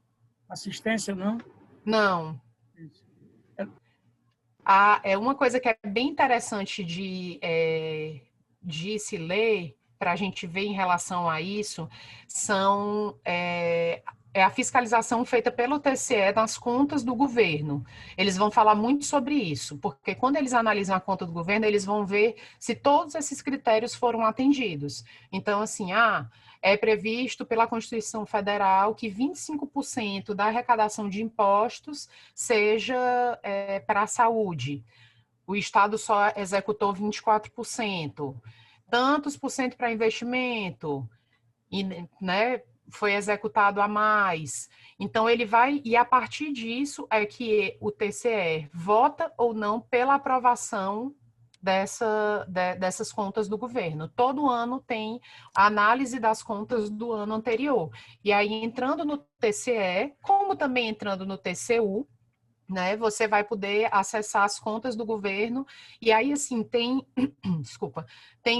Assistência, não? Não. Uma coisa que é bem interessante de se ler, para a gente ver em relação a isso, é a fiscalização feita pelo TCE nas contas do governo. Eles vão falar muito sobre isso, porque quando eles analisam a conta do governo, eles vão ver se todos esses critérios foram atendidos. Então, assim, é previsto pela Constituição Federal que 25% da arrecadação de impostos seja para a saúde. O Estado só executou 24%. Tantos por cento para investimento, e, né, foi executado a mais. Então, ele vai, e a partir disso é que o TCE vota ou não pela aprovação dessas contas do governo. Todo ano tem a análise das contas do ano anterior. E aí, entrando no TCE, como também entrando no TCU, né, você vai poder acessar as contas do governo, e aí, assim, tem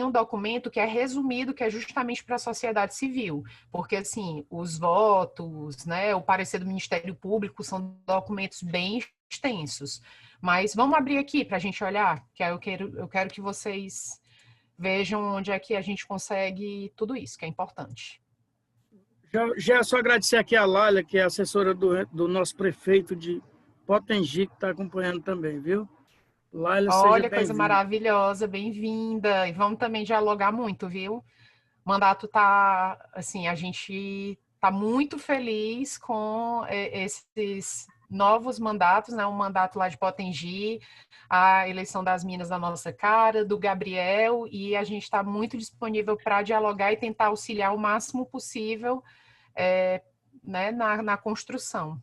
um documento que é resumido, que é justamente para a sociedade civil, porque, assim, os votos, né, o parecer do Ministério Público são documentos bem extensos, mas vamos abrir aqui para a gente olhar, que aí eu quero que vocês vejam onde é que a gente consegue tudo isso, que é importante. Já é só agradecer aqui a Lália, que é assessora do nosso prefeito de Potengi, que está acompanhando também, viu? Laila, seja Olha, coisa bem-vinda. maravilhosa, bem-vinda. E vamos também dialogar muito, viu? O mandato tá, assim, a gente tá muito feliz com esses novos mandatos, né? Um mandato lá de Potengi, a eleição das Minas da nossa cara, do Gabriel, e a gente está muito disponível para dialogar e tentar auxiliar o máximo possível, né, na construção.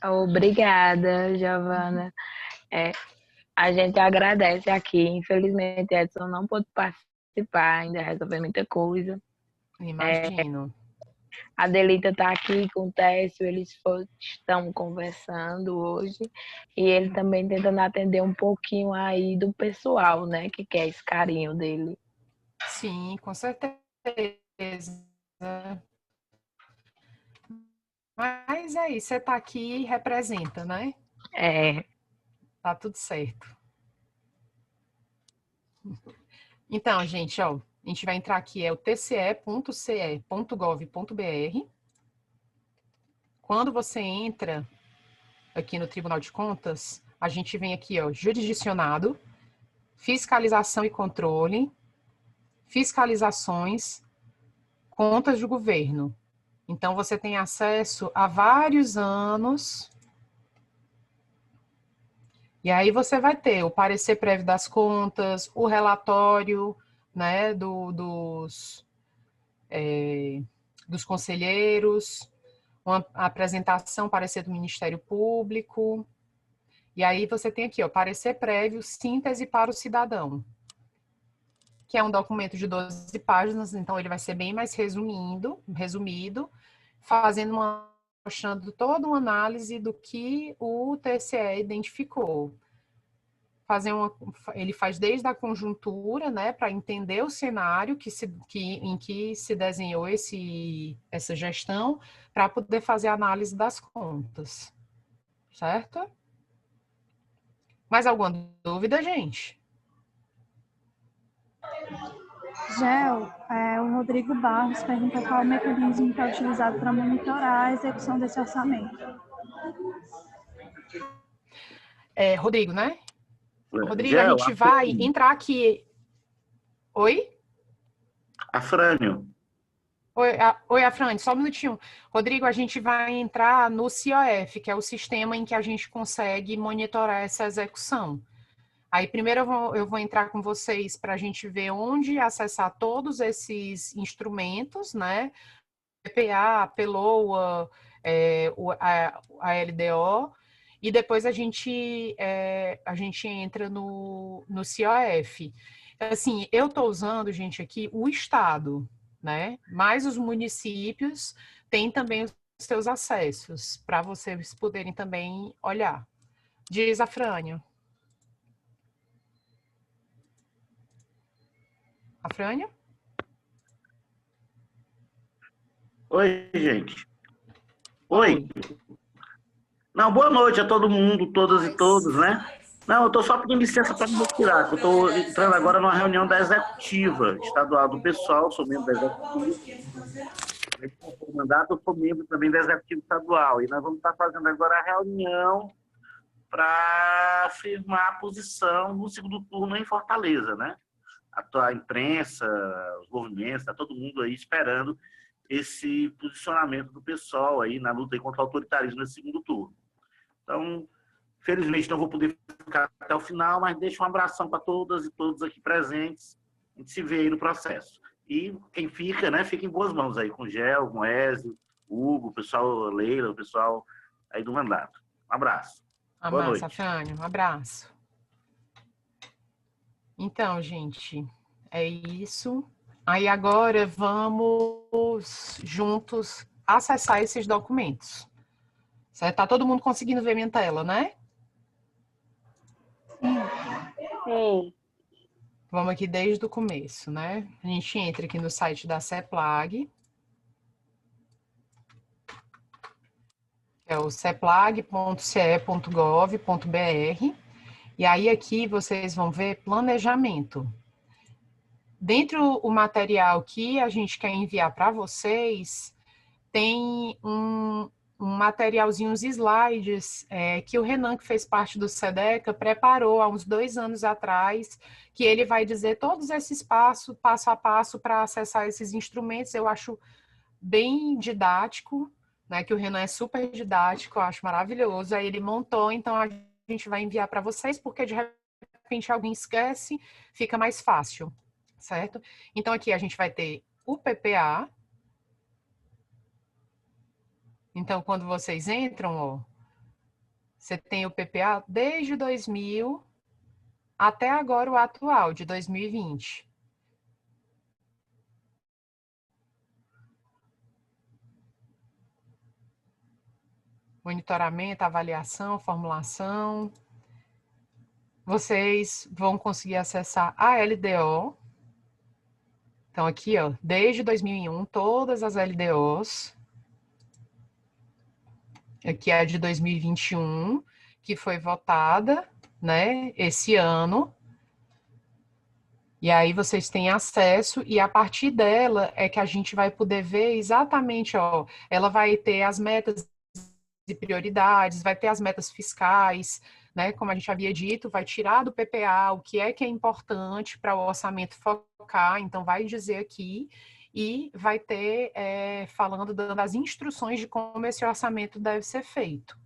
Obrigada, Giovana. A gente agradece aqui. Infelizmente, Edson não pôde participar, ainda resolver muita coisa. Imagino. A Delita está aqui com o Técio, eles estão conversando hoje e ele também tentando atender um pouquinho aí do pessoal, né, que quer esse carinho dele. Sim, com certeza. Mas aí, você está aqui e representa, né? Tá tudo certo. Então, gente, ó, a gente vai entrar aqui, é o tce.ce.gov.br. Quando você entra aqui no Tribunal de Contas, a gente vem aqui, ó, jurisdicionado, fiscalização e controle, fiscalizações, contas de governo. Então, você tem acesso a vários anos. E aí você vai ter o parecer prévio das contas, o relatório, né, dos conselheiros, uma apresentação, parecer do Ministério Público. E aí você tem aqui, ó, parecer prévio, síntese para o cidadão, que é um documento de 12 páginas, então ele vai ser bem mais resumido, mostrando toda uma análise do que o TCE identificou. Ele faz desde a conjuntura, né, para entender o cenário em que se desenhou essa gestão, para poder fazer a análise das contas. Certo? Mais alguma dúvida, gente? Gel, o Rodrigo Barros perguntou qual o mecanismo que é utilizado para monitorar a execução desse orçamento. Rodrigo, né? Rodrigo, Gel, a gente vai entrar aqui. Oi? Afrânio. Oi, Afrânio, só um minutinho. Rodrigo, a gente vai entrar no COF, que é o sistema em que a gente consegue monitorar essa execução. Aí, primeiro, eu vou entrar com vocês para a gente ver onde acessar todos esses instrumentos, né? PPA, PELOA, a LDO, e depois a gente entra no COF. Assim, eu estou usando, gente, aqui o Estado, né? Mas os municípios têm também os seus acessos, para vocês poderem também olhar. Diz, Afrânio. Afrânio? Oi, gente. Oi. Não, boa noite a todo mundo, todas e todos, né? Não, eu estou só pedindo licença para me retirar, que eu estou entrando agora numa reunião da executiva estadual do pessoal, sou membro da executiva. Por mandato, eu sou membro também da executiva estadual. E nós vamos estar fazendo agora a reunião para firmar a posição no segundo turno em Fortaleza, né? A imprensa, os movimentos, está todo mundo aí esperando esse posicionamento do pessoal aí na luta contra o autoritarismo nesse segundo turno. Então, felizmente não vou poder ficar até o final, mas deixo um abração para todas e todos aqui presentes. A gente se vê aí no processo. E quem fica, né, fica em boas mãos aí, com o Gel, com o Ezio, o Hugo, o pessoal Leila, o pessoal aí do mandato. Um abraço. Boa noite. Afrânio, um abraço. Então, gente, é isso. Aí agora vamos juntos acessar esses documentos. Certo? Tá todo mundo conseguindo ver minha tela, né? Sim. Vamos aqui desde o começo, né? A gente entra aqui no site da CEPLAG. É o ceplag.ce.gov.br. E aí aqui vocês vão ver planejamento. Dentro do material que a gente quer enviar para vocês, tem um materialzinho, uns slides que o Renan, que fez parte do SEDECA, preparou há uns 2 anos atrás, que ele vai dizer todos esses passos, passo a passo, para acessar esses instrumentos. Eu acho bem didático, né, que o Renan é super didático, eu acho maravilhoso. Aí ele montou, então a gente vai enviar para vocês, porque de repente alguém esquece, fica mais fácil, certo? Então aqui a gente vai ter o PPA. Então, quando vocês entram, ó, você tem o PPA desde 2000 até agora o atual, de 2020. Monitoramento, avaliação, formulação. Vocês vão conseguir acessar a LDO. Então, aqui, ó, desde 2001, todas as LDOs. Aqui é a de 2021, que foi votada, né, esse ano. E aí vocês têm acesso, e a partir dela é que a gente vai poder ver exatamente, ó, ela vai ter as metas e prioridades, vai ter as metas fiscais, né, como a gente havia dito, vai tirar do PPA o que é importante para o orçamento focar, então vai dizer aqui, e vai ter, dando as instruções de como esse orçamento deve ser feito.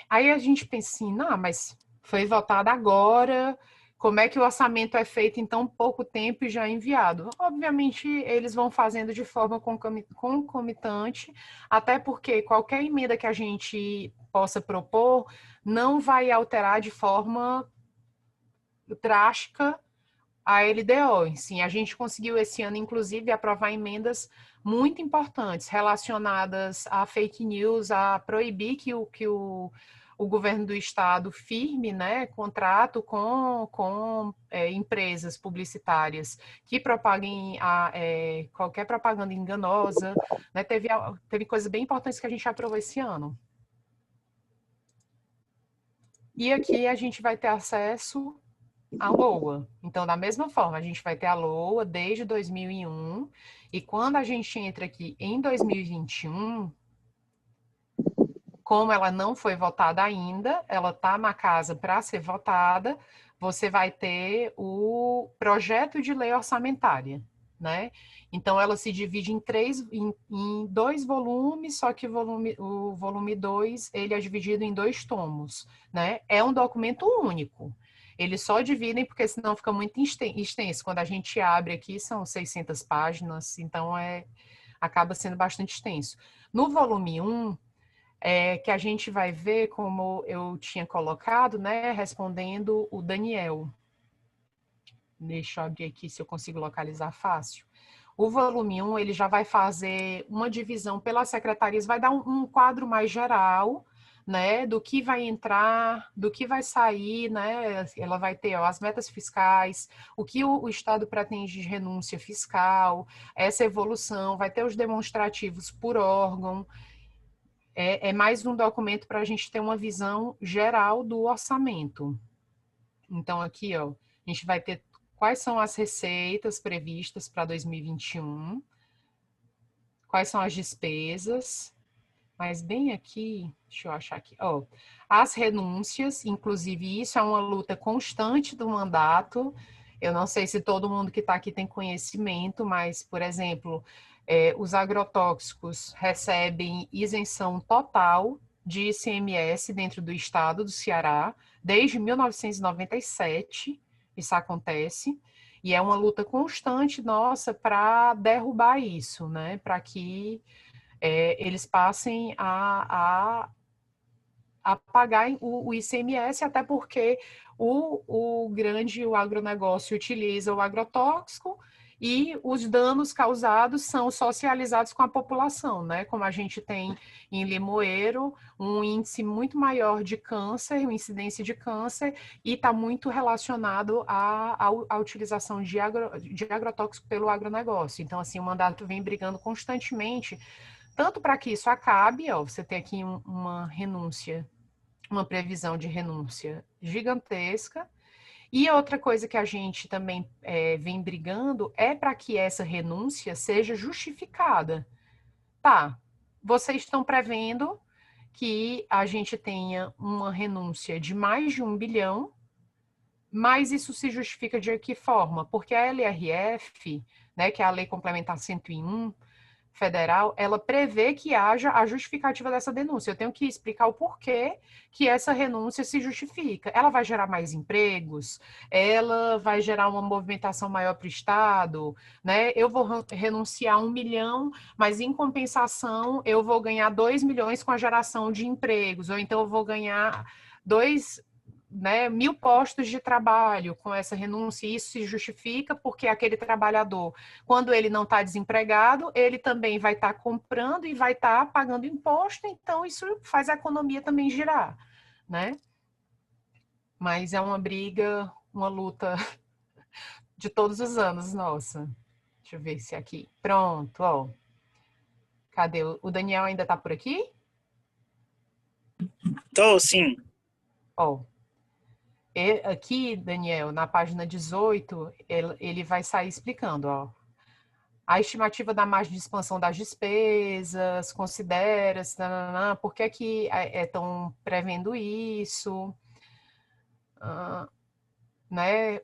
Aí a gente pensa assim, não, mas foi votado agora, como é que o orçamento é feito em tão pouco tempo e já é enviado? Obviamente, eles vão fazendo de forma concomitante, até porque qualquer emenda que a gente possa propor não vai alterar de forma drástica a LDO. Sim, a gente conseguiu esse ano, inclusive, aprovar emendas muito importantes relacionadas a fake news, a proibir que o governo do estado firme, né, contrato com empresas publicitárias que propaguem qualquer propaganda enganosa, né, teve coisas bem importantes que a gente aprovou esse ano. E aqui a gente vai ter acesso à LOA. Então, da mesma forma, a gente vai ter a LOA desde 2001, e quando a gente entra aqui em 2021, como ela não foi votada ainda, ela está na casa para ser votada, você vai ter o projeto de lei orçamentária, né? Então, ela se divide em 2 volumes, só que o volume 2, ele é dividido em 2 tomos, né? É um documento único. Eles só dividem porque senão fica muito extenso. Quando a gente abre aqui, são 600 páginas, então acaba sendo bastante extenso. No volume 1, que a gente vai ver, como eu tinha colocado, né, respondendo o Daniel. Deixa eu abrir aqui se eu consigo localizar fácil. O volume 1, ele já vai fazer uma divisão pelas secretarias, vai dar um quadro mais geral, né, do que vai entrar, do que vai sair, né, ela vai ter as metas fiscais, o que o Estado pretende de renúncia fiscal, essa evolução, vai ter os demonstrativos por órgão, é mais um documento para a gente ter uma visão geral do orçamento. Então, aqui, ó, a gente vai ter quais são as receitas previstas para 2021, quais são as despesas, mas bem aqui, deixa eu achar aqui, ó, as renúncias, inclusive isso é uma luta constante do mandato. Eu não sei se todo mundo que está aqui tem conhecimento, mas, por exemplo, os agrotóxicos recebem isenção total de ICMS dentro do estado do Ceará, desde 1997, isso acontece, e é uma luta constante nossa para derrubar isso, né, para que eles passem a pagar o ICMS, até porque o agronegócio utiliza o agrotóxico e os danos causados são socializados com a população, né? Como a gente tem em Limoeiro um índice muito maior de câncer, uma incidência de câncer, e está muito relacionado à utilização de agrotóxico pelo agronegócio. Então, assim, o mandato vem brigando constantemente, tanto para que isso acabe, ó, você tem aqui uma renúncia, uma previsão de renúncia gigantesca. E outra coisa que a gente também vem brigando é para que essa renúncia seja justificada. Tá, vocês estão prevendo que a gente tenha uma renúncia de mais de 1 bilhão, mas isso se justifica de que forma? Porque a LRF, né, que é a Lei Complementar 101 federal, ela prevê que haja a justificativa dessa denúncia. Eu tenho que explicar o porquê que essa renúncia se justifica. Ela vai gerar mais empregos, ela vai gerar uma movimentação maior para o Estado, né? Eu vou renunciar a 1 milhão, mas em compensação eu vou ganhar 2 milhões com a geração de empregos, ou então eu vou ganhar 1.000 postos de trabalho com essa renúncia, e isso se justifica porque aquele trabalhador, quando ele não está desempregado, ele também vai estar comprando e vai estar pagando imposto, então isso faz a economia também girar, né? Mas é uma briga, uma luta de todos os anos, nossa. Deixa eu ver se aqui. Pronto, ó. Cadê? O Daniel ainda está por aqui? Tô, sim. Ó. Aqui, Daniel, na página 18, ele vai sair explicando, ó. A estimativa da margem de expansão das despesas, considera-se, por que que estão prevendo isso, né?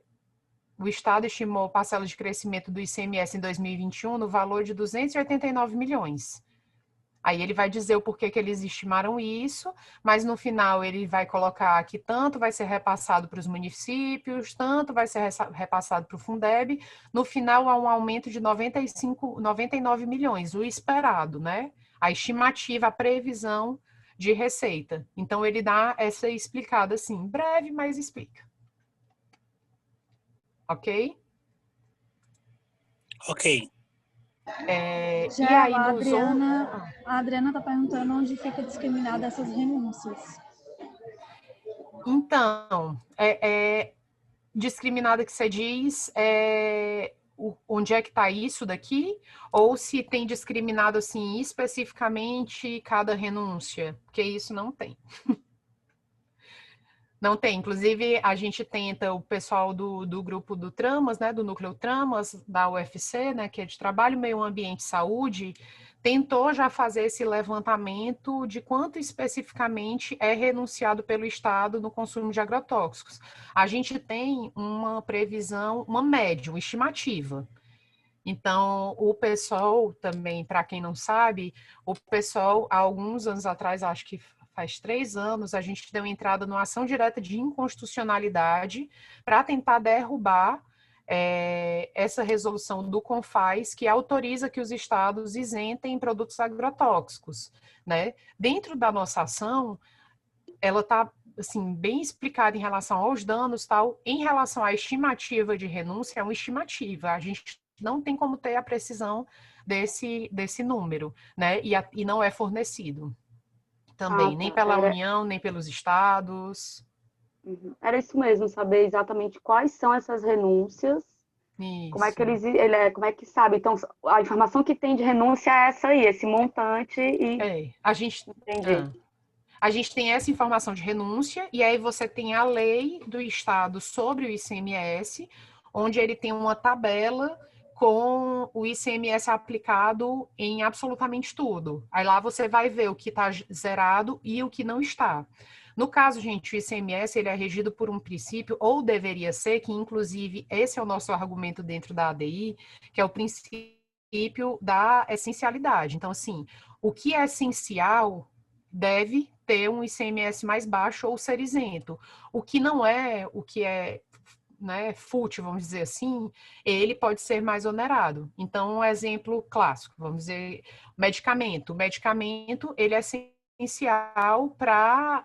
O Estado estimou parcela de crescimento do ICMS em 2021 no valor de 289 milhões. Aí ele vai dizer o porquê que eles estimaram isso, mas no final ele vai colocar que tanto vai ser repassado para os municípios, tanto vai ser repassado para o Fundeb. No final há um aumento de 99 milhões, o esperado, né? A estimativa, a previsão de receita. Então ele dá essa explicada assim, breve, mas explica. Ok? Ok. E aí, a Adriana está perguntando onde fica discriminada essas renúncias. Então, discriminada que você diz, onde é que está isso daqui? Ou se tem discriminado, assim, especificamente cada renúncia? Porque isso não tem. Não tem. Inclusive, a gente tenta, o pessoal do grupo do Tramas, né, do Núcleo Tramas, da UFC, né, que é de Trabalho, Meio Ambiente e Saúde, tentou já fazer esse levantamento de quanto especificamente é renunciado pelo Estado no consumo de agrotóxicos. A gente tem uma previsão, uma média, uma estimativa. Então, o pessoal também, para quem não sabe, o pessoal, há alguns anos atrás, acho que faz 3 anos, a gente deu entrada numa ação direta de inconstitucionalidade para tentar derrubar essa resolução do CONFAS, que autoriza que os estados isentem produtos agrotóxicos, né? Dentro da nossa ação, ela está assim, bem explicada em relação aos danos, tal. Em relação à estimativa de renúncia, é uma estimativa, a gente não tem como ter a precisão desse número, né? E não é fornecido. Também, nem pela União, nem pelos estados. Era isso mesmo, saber exatamente quais são essas renúncias, isso. Como é que como é que sabe? Então, a informação que tem de renúncia é essa aí, esse montante e... Entendi. A gente tem essa informação de renúncia, e aí você tem a lei do estado sobre o ICMS, onde ele tem uma tabela com o ICMS aplicado em absolutamente tudo. Aí lá você vai ver o que está zerado e o que não está. No caso, gente, o ICMS ele é regido por um princípio, ou deveria ser, que inclusive esse é o nosso argumento dentro da ADI, que é o princípio da essencialidade. Então, assim, o que é essencial deve ter um ICMS mais baixo ou ser isento. O que não é, o que é fútil, vamos dizer assim, ele pode ser mais onerado. Então, um exemplo clássico, vamos dizer, medicamento. O medicamento, ele é essencial para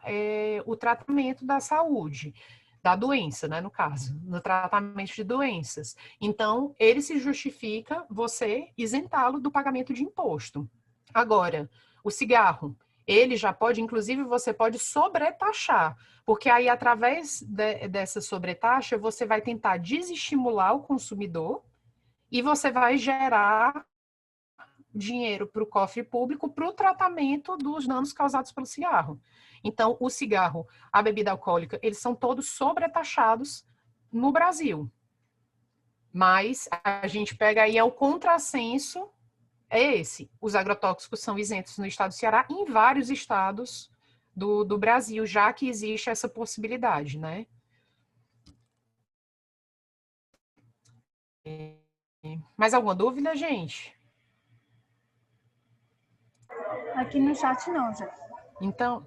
o tratamento da saúde, da doença, né, no caso, no tratamento de doenças. Então, ele se justifica você isentá-lo do pagamento de imposto. Agora, o cigarro, ele já pode, inclusive, você pode sobretaxar, porque aí, através dessa sobretaxa, você vai tentar desestimular o consumidor e você vai gerar dinheiro para o cofre público para o tratamento dos danos causados pelo cigarro. Então, o cigarro, a bebida alcoólica, eles são todos sobretaxados no Brasil. Mas a gente pega aí o contrassenso é esse. Os agrotóxicos são isentos no estado do Ceará e em vários estados do Brasil, já que existe essa possibilidade, né? Mais alguma dúvida, gente? Aqui no chat não, já. Então,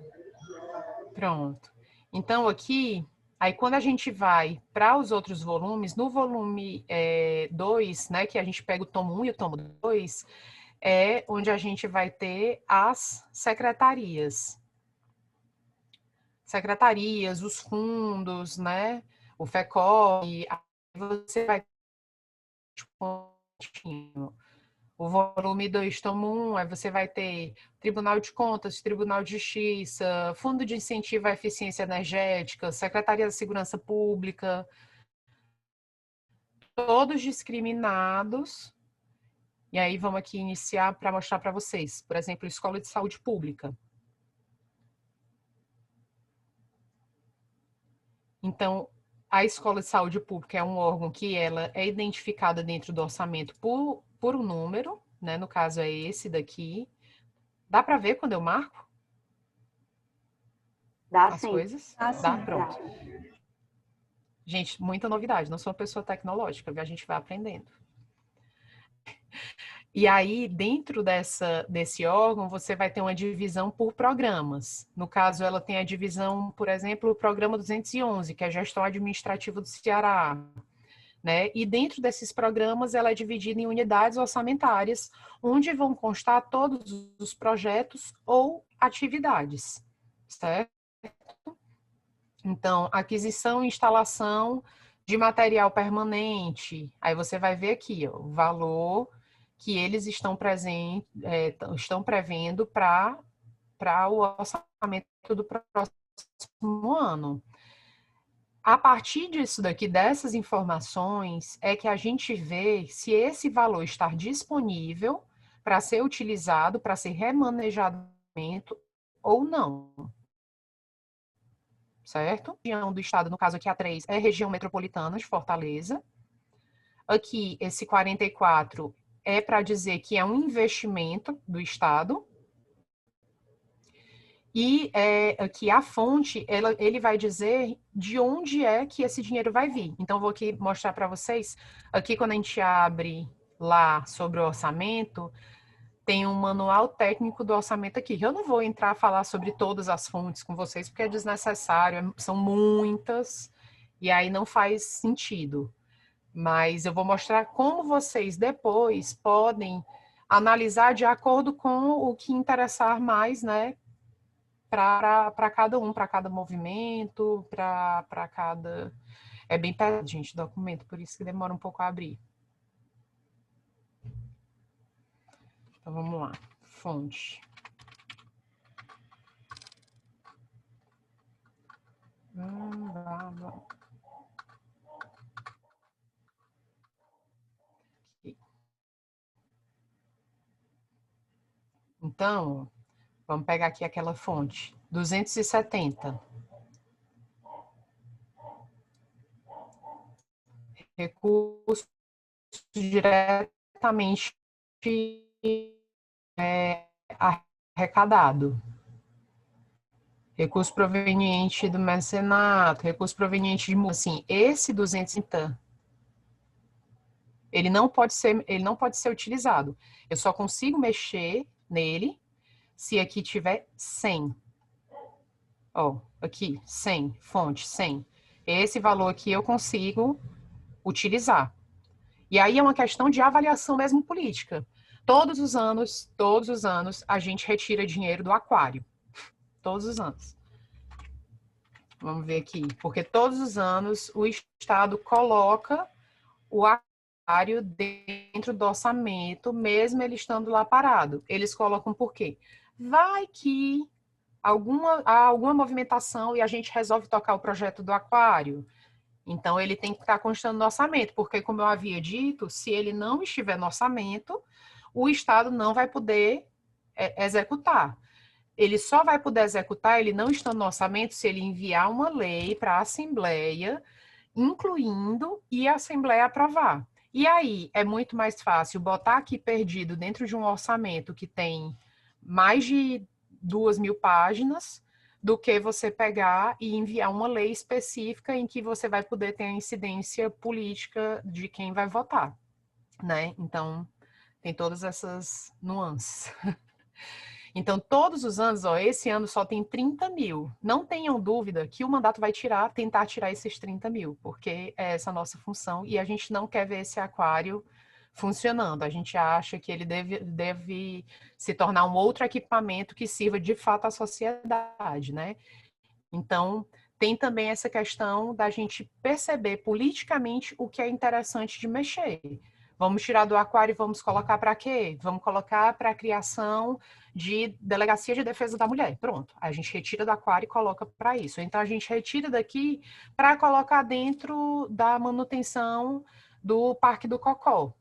pronto. Então, aqui, aí quando a gente vai para os outros volumes, no volume 2, né, que a gente pega o tomo 1 e o tomo 2, é onde a gente vai ter as secretarias. Secretarias, os fundos, né, o FECOP, aí você vai o volume 2, tomo 1, aí você vai ter Tribunal de Contas, Tribunal de Justiça, Fundo de Incentivo à Eficiência Energética, Secretaria da Segurança Pública, todos discriminados. E aí vamos aqui iniciar para mostrar para vocês. Por exemplo, Escola de Saúde Pública. Então, a Escola de Saúde Pública é um órgão que ela é identificada dentro do orçamento por um número, né? No caso é esse daqui. Dá para ver quando eu marco? Dá as sim. coisas? Dá Dá, sim. pronto. Dá. Gente, muita novidade. Não sou uma pessoa tecnológica, a gente vai aprendendo. E aí, dentro desse órgão, você vai ter uma divisão por programas. No caso, ela tem a divisão, por exemplo, o programa 211, que é a Gestão Administrativa do Ceará. Né? E dentro desses programas, ela é dividida em unidades orçamentárias, onde vão constar todos os projetos ou atividades, certo? Então, aquisição e instalação de material permanente. Aí você vai ver aqui, ó, o valor que eles estão prevendo para o orçamento do próximo ano. A partir disso daqui, dessas informações, é que a gente vê se esse valor está disponível para ser utilizado, para ser remanejado ou não. Certo? A região do estado, no caso aqui a 3, é a região metropolitana de Fortaleza. Aqui, esse 44 é para dizer que é um investimento do estado. E aqui a fonte, ele vai dizer de onde é que esse dinheiro vai vir. Então, vou aqui mostrar para vocês. Aqui, quando a gente abre lá sobre o orçamento, tem um manual técnico do orçamento aqui. Eu não vou entrar a falar sobre todas as fontes com vocês, porque é desnecessário, são muitas, e aí não faz sentido. Mas eu vou mostrar como vocês depois podem analisar de acordo com o que interessar mais, né? Para cada um, para cada movimento, para cada... É bem pesado, gente, documento, por isso que demora um pouco a abrir. Então, vamos lá. Fonte. Então, vamos pegar aqui aquela fonte. 270. Recurso diretamente arrecadado. Recurso proveniente do mecenato, recurso proveniente de... Assim, esse 230, ele não pode ser utilizado. Eu só consigo mexer nele se aqui tiver 100. Ó, aqui, 100, fonte, 100. Esse valor aqui eu consigo utilizar. E aí é uma questão de avaliação mesmo política. Todos os anos, a gente retira dinheiro do aquário. Todos os anos. Vamos ver aqui. Porque todos os anos o Estado coloca o aquário dentro do orçamento, mesmo ele estando lá parado. Eles colocam por quê? Vai que há alguma movimentação e a gente resolve tocar o projeto do aquário. Então, ele tem que estar constando no orçamento, porque, como eu havia dito, se ele não estiver no orçamento, o Estado não vai poder executar. Ele só vai poder executar, ele não estando no orçamento, se ele enviar uma lei para a Assembleia, incluindo e a Assembleia aprovar. E aí, é muito mais fácil botar aqui perdido dentro de um orçamento que tem mais de 2.000 páginas, do que você pegar e enviar uma lei específica em que você vai poder ter a incidência política de quem vai votar, né? Então, tem todas essas nuances. Então, todos os anos, ó, esse ano só tem 30 mil. Não tenham dúvida que o mandato vai tentar tirar esses 30 mil, porque é essa a nossa função e a gente não quer ver esse aquário funcionando. A gente acha que ele deve se tornar um outro equipamento que sirva de fato à sociedade, né? Então, tem também essa questão da gente perceber politicamente o que é interessante de mexer. Vamos tirar do aquário e vamos colocar para quê? Vamos colocar para a criação de delegacia de defesa da mulher. Pronto. A gente retira do aquário e coloca para isso. Então, a gente retira daqui para colocar dentro da manutenção do Parque do Cocó.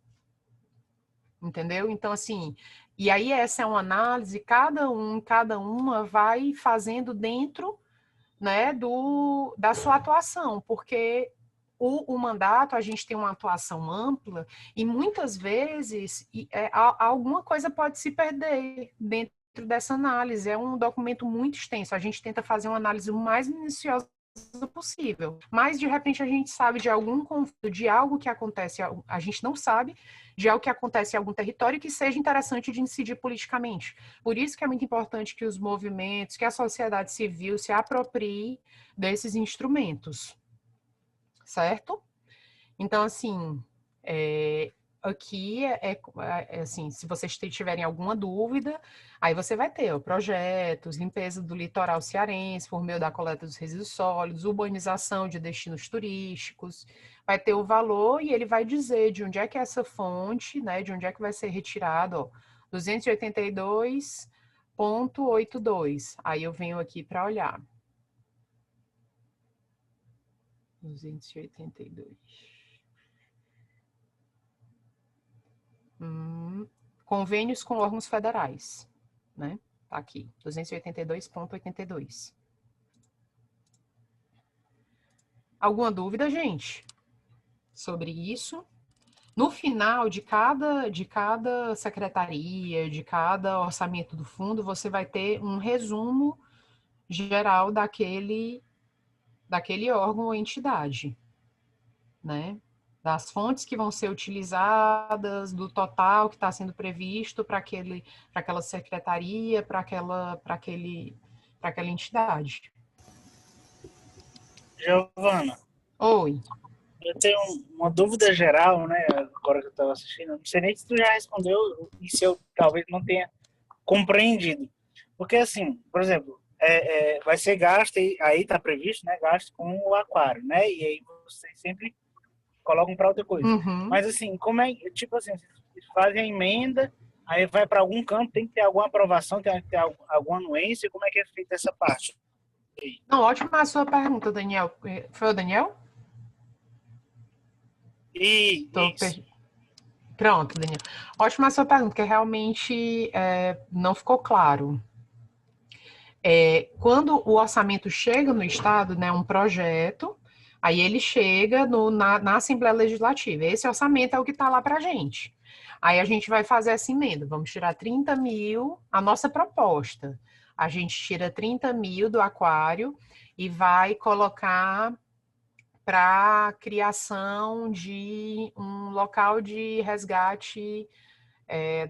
Entendeu? Então, assim, e aí essa é uma análise, cada uma vai fazendo dentro, né, da sua atuação, porque o mandato, a gente tem uma atuação ampla e muitas vezes alguma coisa pode se perder dentro dessa análise. É um documento muito extenso, a gente tenta fazer uma análise o mais minuciosa possível, mas de repente a gente sabe de algum conflito, de algo que acontece, a gente não sabe de algo que acontece em algum território que seja interessante de incidir politicamente. Por isso que é muito importante que os movimentos, que a sociedade civil se aproprie desses instrumentos. Certo? Então, assim, aqui assim, se vocês tiverem alguma dúvida, aí você vai ter projetos, limpeza do litoral cearense por meio da coleta dos resíduos sólidos, urbanização de destinos turísticos, vai ter o valor e ele vai dizer de onde é que é essa fonte, né, de onde é que vai ser retirado, ó, 282,82. Aí eu venho aqui para olhar. 282. Convênios com órgãos federais, né? Tá aqui, 282,82. Alguma dúvida, gente, sobre isso? No final de cada secretaria, de cada orçamento do fundo, você vai ter um resumo geral daquele órgão ou entidade, né? Das fontes que vão ser utilizadas, do total que está sendo previsto para aquela secretaria, para aquela entidade. Giovana. Oi. Eu tenho uma dúvida geral, né? Agora que eu estava assistindo, não sei nem se tu já respondeu e se eu talvez não tenha compreendido. Porque, assim, por exemplo, vai ser gasto, aí está previsto, né? Gasto com o aquário, né? E aí vocês sempre colocam para outra coisa. Uhum. Mas, assim, como é, tipo assim, vocês fazem a emenda, aí vai para algum canto, tem que ter alguma aprovação, tem que ter alguma anuência, como é que é feita essa parte? Não, ótima a sua pergunta, Daniel. Foi o Daniel? Isso. Pronto, Daniel. Ótima a sua pergunta, porque realmente não ficou claro. Quando o orçamento chega no Estado, né, um projeto, aí ele chega na Assembleia Legislativa. Esse orçamento é o que está lá para a gente. Aí a gente vai fazer essa emenda. Vamos tirar 30 mil, a nossa proposta. A gente tira 30 mil do aquário e vai colocar para a criação de um local de resgate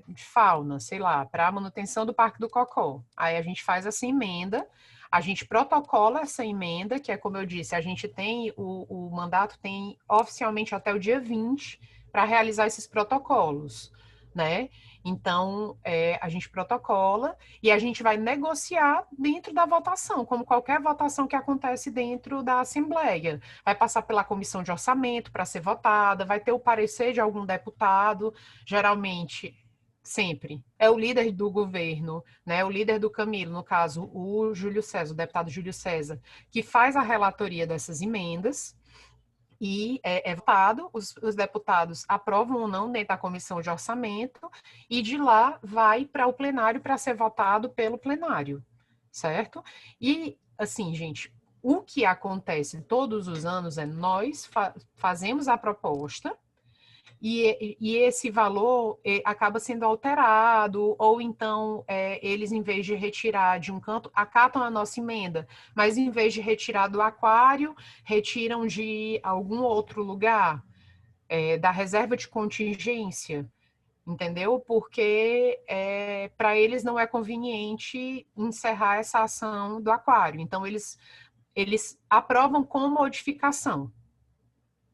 de fauna, sei lá, para a manutenção do Parque do Cocó. Aí a gente faz essa emenda, a gente protocola essa emenda, que é como eu disse, a gente tem, o mandato tem oficialmente até o dia 20 para realizar esses protocolos, né? Então, a gente protocola e a gente vai negociar dentro da votação, como qualquer votação que acontece dentro da Assembleia. Vai passar pela comissão de orçamento para ser votada, vai ter o parecer de algum deputado, geralmente, sempre, é o líder do governo, né, o líder do Camilo, no caso, o Júlio César, o deputado Júlio César, que faz a relatoria dessas emendas, e é votado, os deputados aprovam ou não dentro da comissão de orçamento, e de lá vai para o plenário para ser votado pelo plenário, certo? E, assim, gente, o que acontece todos os anos é nós fazemos a proposta, e esse valor acaba sendo alterado, ou então eles, em vez de retirar de um canto, acatam a nossa emenda, mas em vez de retirar do aquário, retiram de algum outro lugar, da reserva de contingência, entendeu? Porque para eles não é conveniente encerrar essa ação do aquário, então eles aprovam com modificação.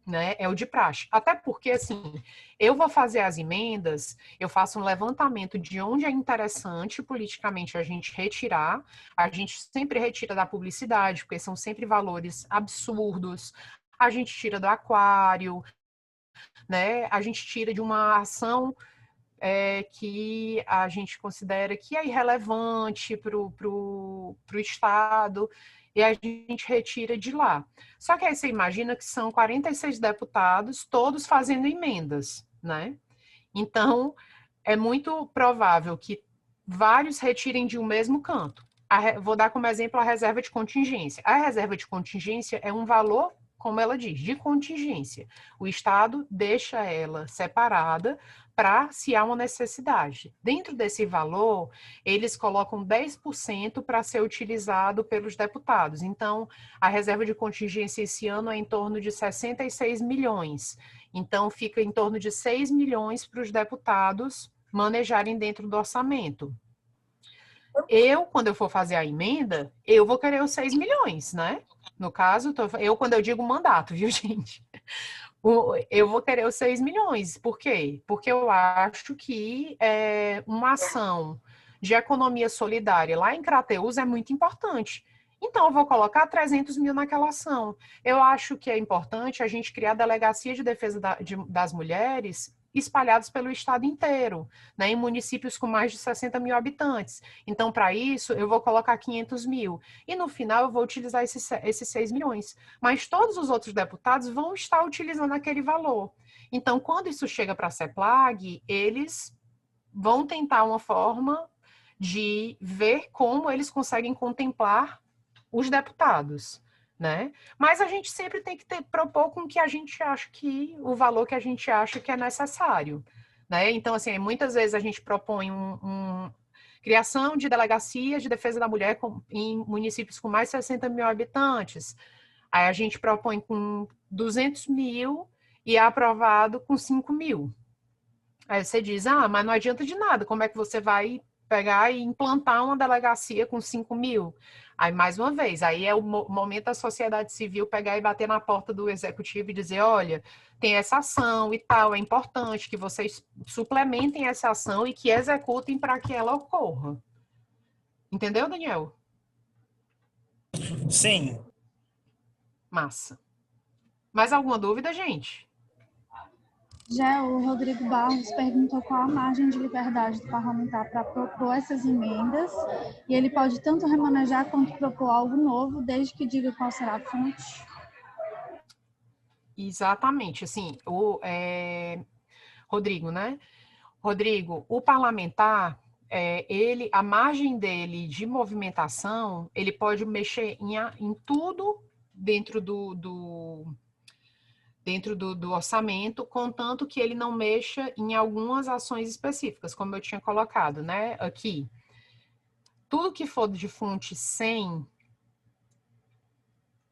Né? É o de praxe. Até porque, assim, eu vou fazer as emendas, eu faço um levantamento de onde é interessante politicamente a gente retirar. A gente sempre retira da publicidade, porque são sempre valores absurdos. A gente tira do aquário, né? A gente tira de uma ação que a gente considera que é irrelevante para o Estado, e a gente retira de lá. Só que aí você imagina que são 46 deputados, todos fazendo emendas, né? Então, é muito provável que vários retirem de um mesmo canto. Vou dar como exemplo a reserva de contingência. A reserva de contingência é um valor, como ela diz, de contingência. O Estado deixa ela separada para se há uma necessidade. Dentro desse valor, eles colocam 10% para ser utilizado pelos deputados. Então, a reserva de contingência esse ano é em torno de 66 milhões. Então, fica em torno de 6 milhões para os deputados manejarem dentro do orçamento. Quando eu for fazer a emenda, eu vou querer os 6 milhões, né? No caso, quando eu digo mandato, viu, gente? Eu vou querer os 6 milhões. Por quê? Porque eu acho que uma ação de economia solidária lá em Crateús é muito importante. Então, eu vou colocar 300 mil naquela ação. Eu acho que é importante a gente criar delegacia de defesa das mulheres espalhados pelo estado inteiro, né, em municípios com mais de 60 mil habitantes. Então, para isso, eu vou colocar 500 mil. E no final, eu vou utilizar esses 6 milhões. Mas todos os outros deputados vão estar utilizando aquele valor. Então, quando isso chega para a CEPLAG, eles vão tentar uma forma de ver como eles conseguem contemplar os deputados, né? Mas a gente sempre tem que propor com que a gente acha o valor que a gente acha que é necessário, né? Então, assim, muitas vezes a gente propõe criação de delegacias de defesa da mulher em municípios com mais de 60 mil habitantes. Aí a gente propõe com 200 mil e é aprovado com 5 mil. Aí você diz, mas não adianta de nada, como é que você vai pegar e implantar uma delegacia com 5 mil? Aí, mais uma vez, aí é o momento da sociedade civil pegar e bater na porta do executivo e dizer, olha, tem essa ação e tal, é importante que vocês suplementem essa ação e que executem para que ela ocorra. Entendeu, Daniel? Sim. Massa. Mais alguma dúvida, gente? Já o Rodrigo Barros perguntou qual a margem de liberdade do parlamentar para propor essas emendas, e ele pode tanto remanejar quanto propor algo novo, desde que diga qual será a fonte. Exatamente, assim, Rodrigo, né? Rodrigo, o parlamentar, a margem dele de movimentação, ele pode mexer em tudo dentro do orçamento, contanto que ele não mexa em algumas ações específicas, como eu tinha colocado, né, aqui. Tudo que for de fonte 100,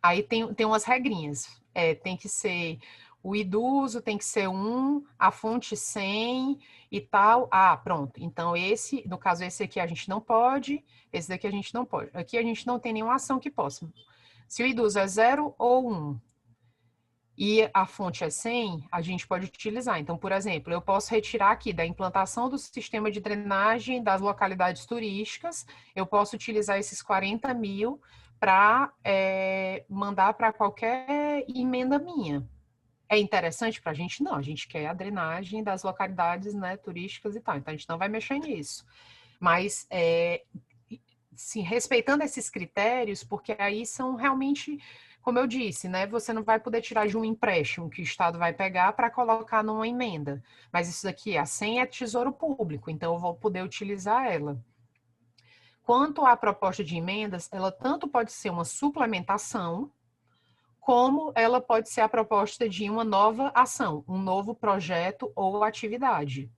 aí tem umas regrinhas. Tem que ser o idoso, tem que ser a fonte 100 e tal. Pronto. Então, no caso, esse aqui a gente não pode, esse daqui a gente não pode. Aqui a gente não tem nenhuma ação que possa. Se o idoso é 0 ou 1, e a fonte é 100, a gente pode utilizar. Então, por exemplo, eu posso retirar aqui da implantação do sistema de drenagem das localidades turísticas, eu posso utilizar esses 40 mil para mandar para qualquer emenda minha. É interessante para a gente? Não, a gente quer a drenagem das localidades, né, turísticas e tal, então a gente não vai mexer nisso. Mas, sim, respeitando esses critérios, porque aí são realmente... Como eu disse, né, você não vai poder tirar de um empréstimo que o Estado vai pegar para colocar numa emenda. Mas isso daqui, a 100 é tesouro público, então eu vou poder utilizar ela. Quanto à proposta de emendas, ela tanto pode ser uma suplementação, como ela pode ser a proposta de uma nova ação, um novo projeto ou atividade.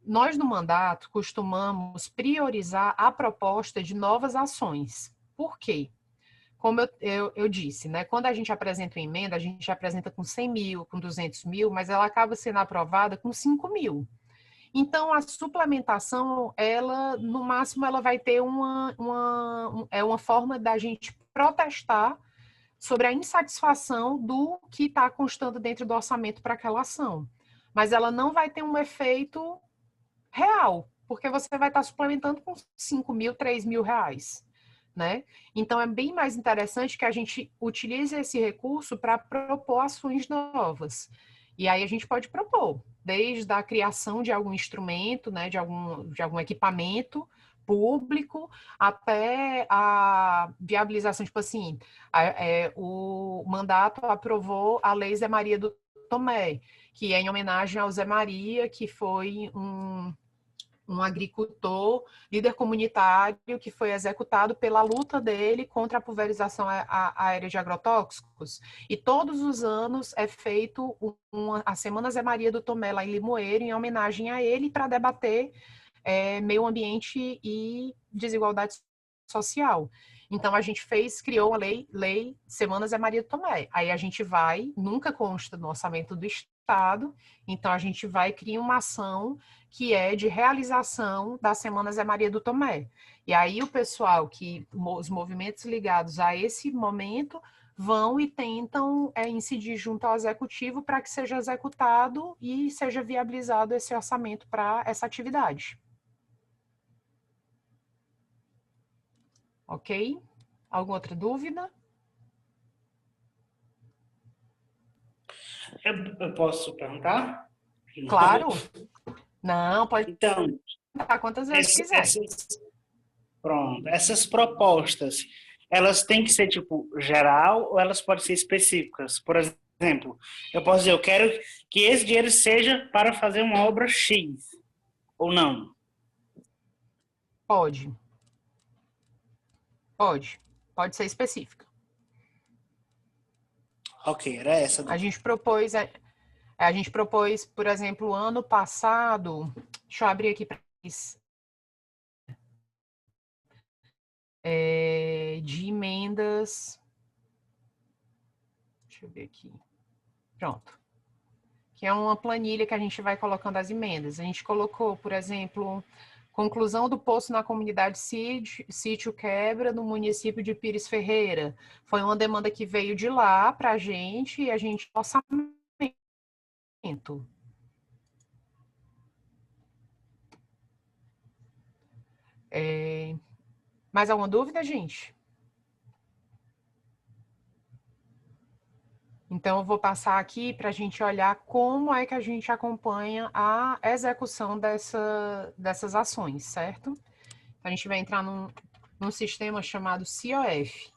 Nós, no mandato, costumamos priorizar a proposta de novas ações. Por quê? Como eu disse, né? Quando a gente apresenta uma emenda, a gente apresenta com 100 mil, com 200 mil, mas ela acaba sendo aprovada com 5 mil. Então, a suplementação, ela, no máximo, ela vai ter uma forma da gente protestar sobre a insatisfação do que está constando dentro do orçamento para aquela ação. Mas ela não vai ter um efeito real, porque você vai estar suplementando com 5 mil, 3 mil reais, né? Então, é bem mais interessante que a gente utilize esse recurso para propor ações novas. E aí a gente pode propor, desde a criação de algum instrumento, né, de algum equipamento público, até a viabilização, tipo assim, o mandato aprovou a Lei Zé Maria do Tomé, que é em homenagem ao Zé Maria, que foi um agricultor, líder comunitário, que foi executado pela luta dele contra a pulverização aérea de agrotóxicos. E todos os anos é feito a Semana Zé Maria do Tomé, lá em Limoeiro, em homenagem a ele, para debater meio ambiente e desigualdade social. Então, a gente criou a lei Semana Zé Maria do Tomé. Aí a gente nunca consta no orçamento do Estado, então a gente criar uma ação que é de realização da Semana Zé Maria do Tomé. E aí o pessoal, os movimentos ligados a esse momento, vão e tentam incidir junto ao executivo para que seja executado e seja viabilizado esse orçamento para essa atividade. Ok? Alguma outra dúvida? Eu posso perguntar? Claro. Não, pode então, perguntar quantas vezes quiser. Pronto. Essas propostas, elas têm que ser, tipo, geral ou elas podem ser específicas? Por exemplo, eu posso dizer, eu quero que esse dinheiro seja para fazer uma obra X, ou não? Pode. Pode ser específica. Ok, era essa. A gente propôs, por exemplo, ano passado, deixa eu abrir aqui para vocês, de emendas, deixa eu ver aqui, pronto, que é uma planilha que a gente vai colocando as emendas. A gente colocou, por exemplo, conclusão do poço na comunidade Sítio Quebra, no município de Pires Ferreira. Foi uma demanda que veio de lá para a gente e a gente orçamento. Mais alguma dúvida, gente? Então, eu vou passar aqui para a gente olhar como é que a gente acompanha a execução dessas ações, certo? A gente vai entrar num sistema chamado COF,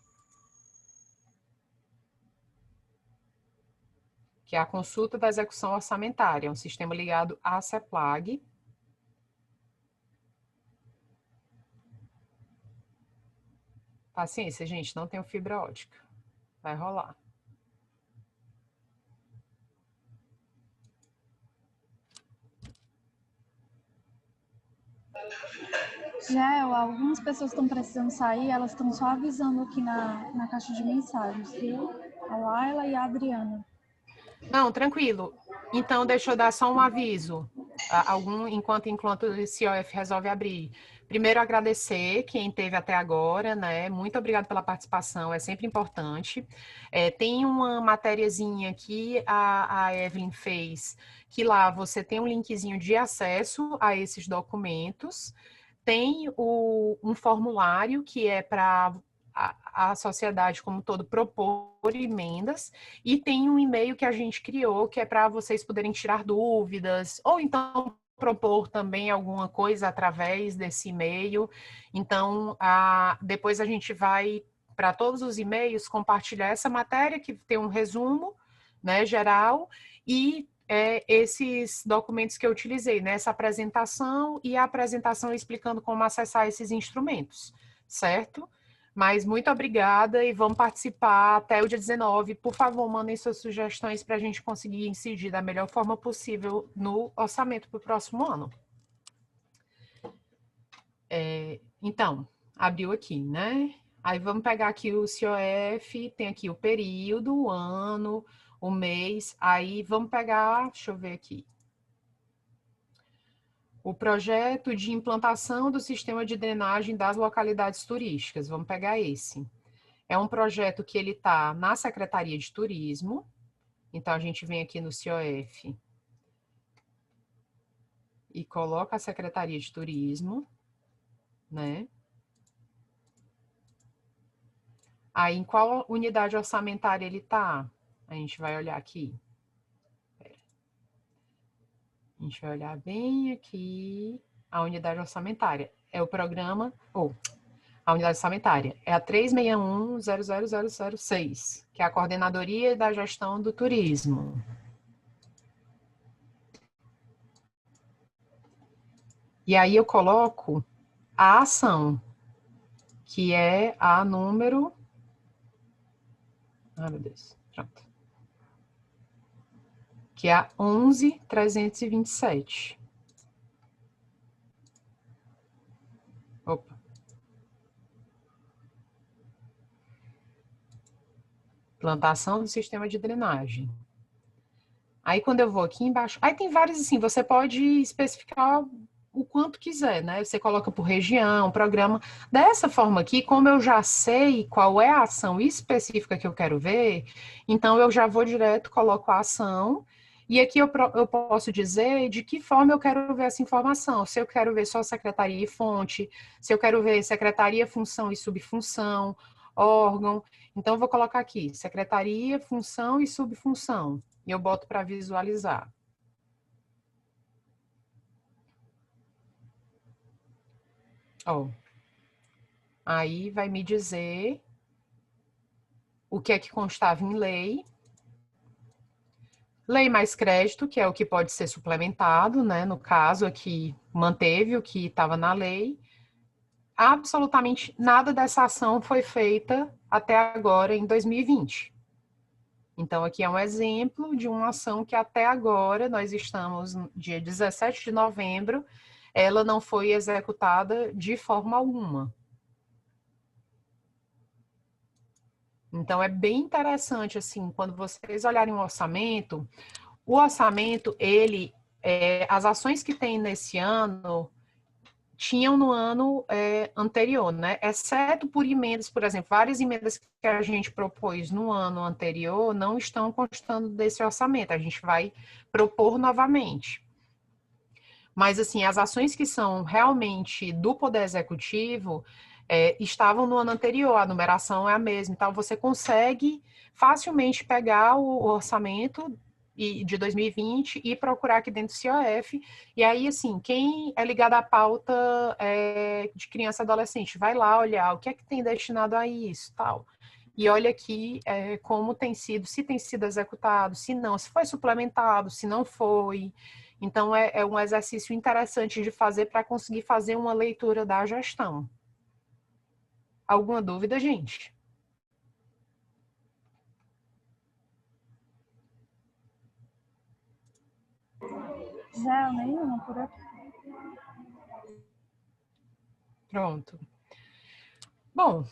que é a consulta da execução orçamentária, é um sistema ligado à CEPLAG. Paciência, gente, não tenho fibra ótica. Vai rolar. Gel, algumas pessoas estão precisando sair, elas estão só avisando aqui na caixa de mensagens, viu? A Laila e a Adriana. Não, tranquilo. Então, deixa eu dar só um aviso. Enquanto o COF resolve abrir. Primeiro, agradecer quem esteve até agora, né? Muito obrigada pela participação, é sempre importante. Tem uma matériazinha que a Evelyn fez, que lá você tem um linkzinho de acesso a esses documentos. Tem um formulário que é para a sociedade como um todo propor emendas, e tem um e-mail que a gente criou que é para vocês poderem tirar dúvidas, ou então propor também alguma coisa através desse e-mail. Então, depois a gente vai, para todos os e-mails, compartilhar essa matéria, que tem um resumo, né, geral, e esses documentos que eu utilizei, né, essa apresentação e a apresentação explicando como acessar esses instrumentos, certo? Mas muito obrigada e vamos participar até o dia 19. Por favor, mandem suas sugestões para a gente conseguir incidir da melhor forma possível no orçamento para o próximo ano. Então, abriu aqui, né? Aí vamos pegar aqui o COF, tem aqui o período, o ano, o mês. Aí vamos pegar, deixa eu ver aqui. O projeto de implantação do sistema de drenagem das localidades turísticas. Vamos pegar esse. É um projeto que ele está na Secretaria de Turismo. Então, a gente vem aqui no COF e coloca a Secretaria de Turismo, né? Aí, em qual unidade orçamentária ele está? A gente vai olhar aqui. A gente vai olhar bem aqui a unidade orçamentária. É o programa, a unidade orçamentária. É a 361-00006, que é a Coordenadoria da Gestão do Turismo. E aí eu coloco a ação, que é a número... Ai, meu Deus. Pronto. Que é a 11.327. Opa. Plantação do sistema de drenagem. Aí, quando eu vou aqui embaixo... Aí tem vários, assim, você pode especificar o quanto quiser, né? Você coloca por região, programa. Dessa forma aqui, como eu já sei qual é a ação específica que eu quero ver, então eu já vou direto, coloco a ação... E aqui eu posso dizer de que forma eu quero ver essa informação. Se eu quero ver só secretaria e fonte, se eu quero ver secretaria, função e subfunção, órgão. Então, eu vou colocar aqui, secretaria, função e subfunção. E eu boto para visualizar. Ó. Aí vai me dizer o que é que constava em lei. Lei mais crédito, que é o que pode ser suplementado, né? No caso aqui, manteve o que estava na lei. Absolutamente nada dessa ação foi feita até agora em 2020. Então, aqui é um exemplo de uma ação que até agora, nós estamos no dia 17 de novembro, ela não foi executada de forma alguma. Então, é bem interessante, assim, quando vocês olharem o orçamento, as ações que tem nesse ano, tinham no ano anterior, né? Exceto por emendas, por exemplo, várias emendas que a gente propôs no ano anterior não estão constando desse orçamento, a gente vai propor novamente. Mas, assim, as ações que são realmente do Poder Executivo estavam no ano anterior, a numeração é a mesma, então você consegue facilmente pegar o orçamento de 2020 e procurar aqui dentro do COF, e aí, assim, quem é ligado à pauta de criança e adolescente, vai lá olhar o que é que tem destinado a isso, tal, e olha aqui como tem sido, se tem sido executado, se não, se foi suplementado, se não foi. Então, é um exercício interessante de fazer para conseguir fazer uma leitura da gestão. Alguma dúvida, gente? Já nenhuma por aqui. Pronto. Bom,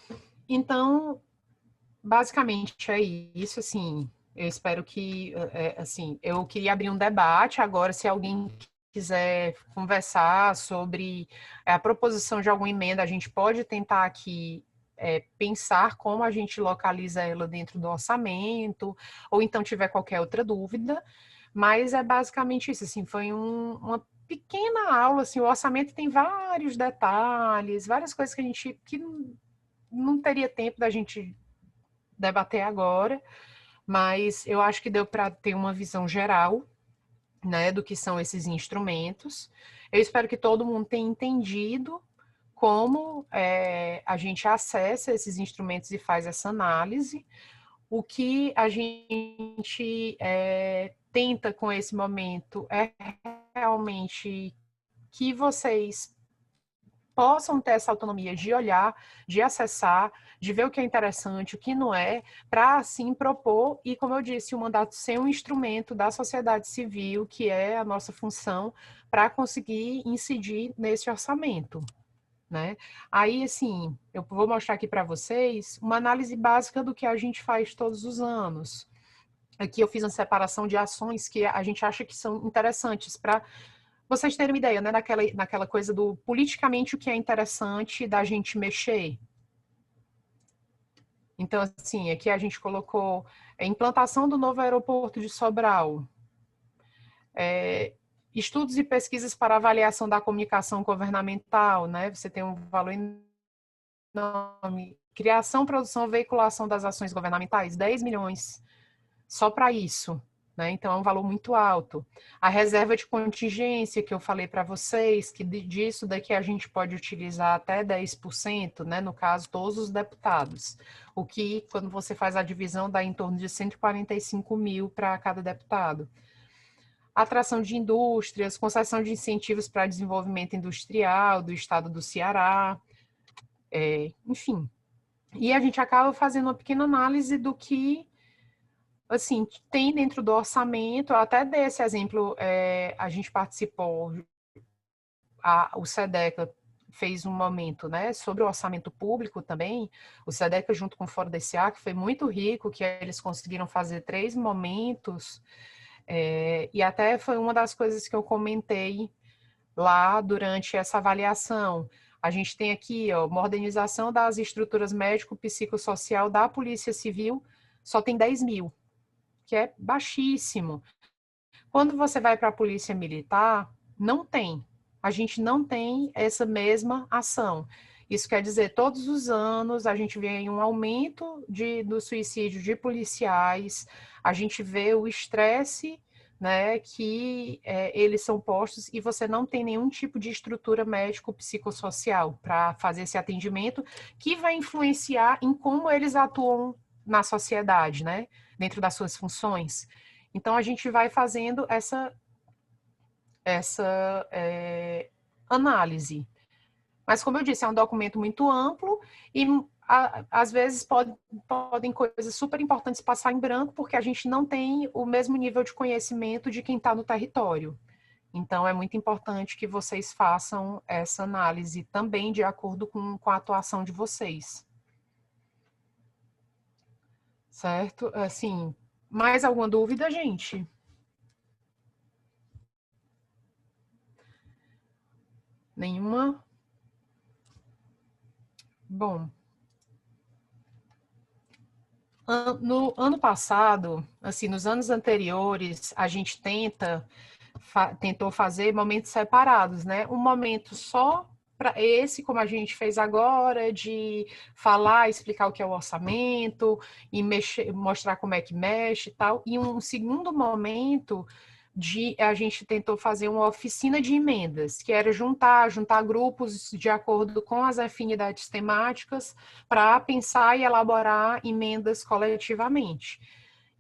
então, basicamente é isso, assim, eu espero que, assim, eu queria abrir um debate agora, se alguém quiser conversar sobre a proposição de alguma emenda, a gente pode tentar aqui pensar como a gente localiza ela dentro do orçamento, ou então tiver qualquer outra dúvida, mas é basicamente isso, assim, foi uma pequena aula, assim, o orçamento tem vários detalhes, várias coisas que a gente, que não teria tempo da gente debater agora, mas eu acho que deu para ter uma visão geral, né, do que são esses instrumentos. Eu espero que todo mundo tenha entendido como a gente acessa esses instrumentos e faz essa análise. O que a gente tenta com esse momento é realmente que vocês possam ter essa autonomia de olhar, de acessar, de ver o que é interessante, o que não é, para assim propor e, como eu disse, o mandato ser um instrumento da sociedade civil, que é a nossa função, para conseguir incidir nesse orçamento, né? Aí, assim, eu vou mostrar aqui para vocês uma análise básica do que a gente faz todos os anos. Aqui eu fiz uma separação de ações que a gente acha que são interessantes para vocês terem uma ideia, né, naquela coisa do politicamente o que é interessante da gente mexer. Então, assim, aqui a gente colocou a implantação do novo aeroporto de Sobral, estudos e pesquisas para avaliação da comunicação governamental, né? Você tem um valor enorme. Criação, produção, veiculação das ações governamentais, 10 milhões só para isso. Né? Então, é um valor muito alto. A reserva de contingência, que eu falei para vocês, que disso daqui a gente pode utilizar até 10%, né? No caso, todos os deputados. O que, quando você faz a divisão, dá em torno de 145 mil para cada deputado. Atração de indústrias, concessão de incentivos para desenvolvimento industrial do estado do Ceará, enfim. E a gente acaba fazendo uma pequena análise do que assim, tem dentro do orçamento, até desse exemplo, a gente participou, o SEDECA fez um momento, né, sobre o orçamento público também, o SEDECA junto com o Fórum DCA, que foi muito rico, que eles conseguiram fazer 3 momentos, e até foi uma das coisas que eu comentei lá durante essa avaliação. A gente tem aqui, ó, modernização das estruturas médico-psicossocial da Polícia Civil, só tem 10 mil. Que é baixíssimo. Quando você vai para a polícia militar, não tem. A gente não tem essa mesma ação. Isso quer dizer, todos os anos a gente vê um aumento do suicídio de policiais, a gente vê o estresse, né, que eles são postos e você não tem nenhum tipo de estrutura médico-psicossocial para fazer esse atendimento que vai influenciar em como eles atuam na sociedade, né? Dentro das suas funções. Então, a gente vai fazendo essa análise. Mas, como eu disse, é um documento muito amplo e, às vezes, podem coisas super importantes passar em branco porque a gente não tem o mesmo nível de conhecimento de quem está no território. Então, é muito importante que vocês façam essa análise também de acordo com a atuação de vocês. Certo? Assim, mais alguma dúvida, gente? Nenhuma? Bom. No ano passado, assim, nos anos anteriores, a gente tentou fazer momentos separados, né? Um momento só para esse, como a gente fez agora, de falar, explicar o que é o orçamento e mostrar como é que mexe e tal. E um segundo momento a gente tentou fazer uma oficina de emendas, que era juntar grupos de acordo com as afinidades temáticas para pensar e elaborar emendas coletivamente.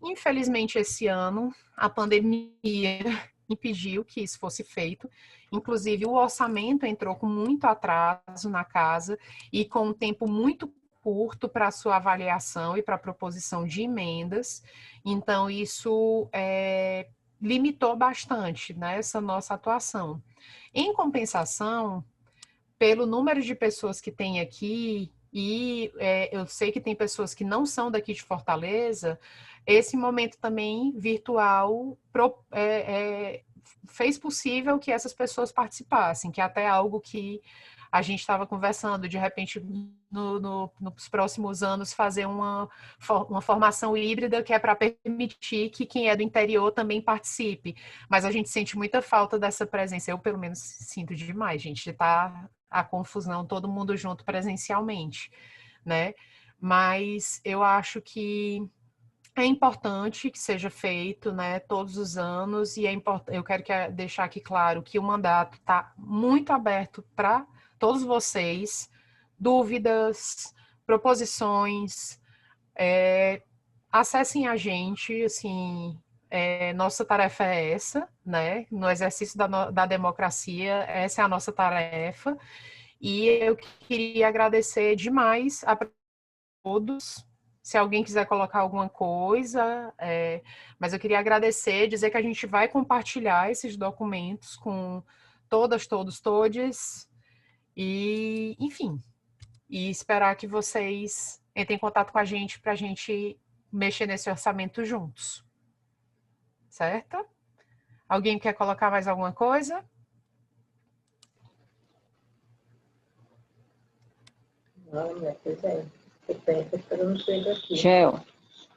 Infelizmente, esse ano, a pandemia impediu que isso fosse feito. Inclusive, o orçamento entrou com muito atraso na casa e com um tempo muito curto para sua avaliação e para a proposição de emendas. Então, isso limitou bastante, né, essa nossa atuação. Em compensação, pelo número de pessoas que tem aqui, e eu sei que tem pessoas que não são daqui de Fortaleza, esse momento também virtual fez possível que essas pessoas participassem, que é até algo que a gente estava conversando, de repente, nos próximos anos, fazer uma formação híbrida que é para permitir que quem é do interior também participe. Mas a gente sente muita falta dessa presença. Eu, pelo menos, sinto demais, gente, de estar a confusão, todo mundo junto presencialmente, né? Mas eu acho que é importante que seja feito, né, todos os anos, e eu quero deixar aqui claro que o mandato está muito aberto para todos vocês, dúvidas, proposições, acessem a gente, assim, nossa tarefa é essa, né, no exercício da democracia, essa é a nossa tarefa, E eu queria agradecer demais a todos. Se alguém quiser colocar alguma coisa, mas eu queria agradecer, dizer que a gente vai compartilhar esses documentos com todas, todos, todes, e, enfim, e esperar que vocês entrem em contato com a gente para a gente mexer nesse orçamento juntos. Certo? Alguém quer colocar mais alguma coisa? Olha, pois é. O tempo esperando chega aqui. Gel,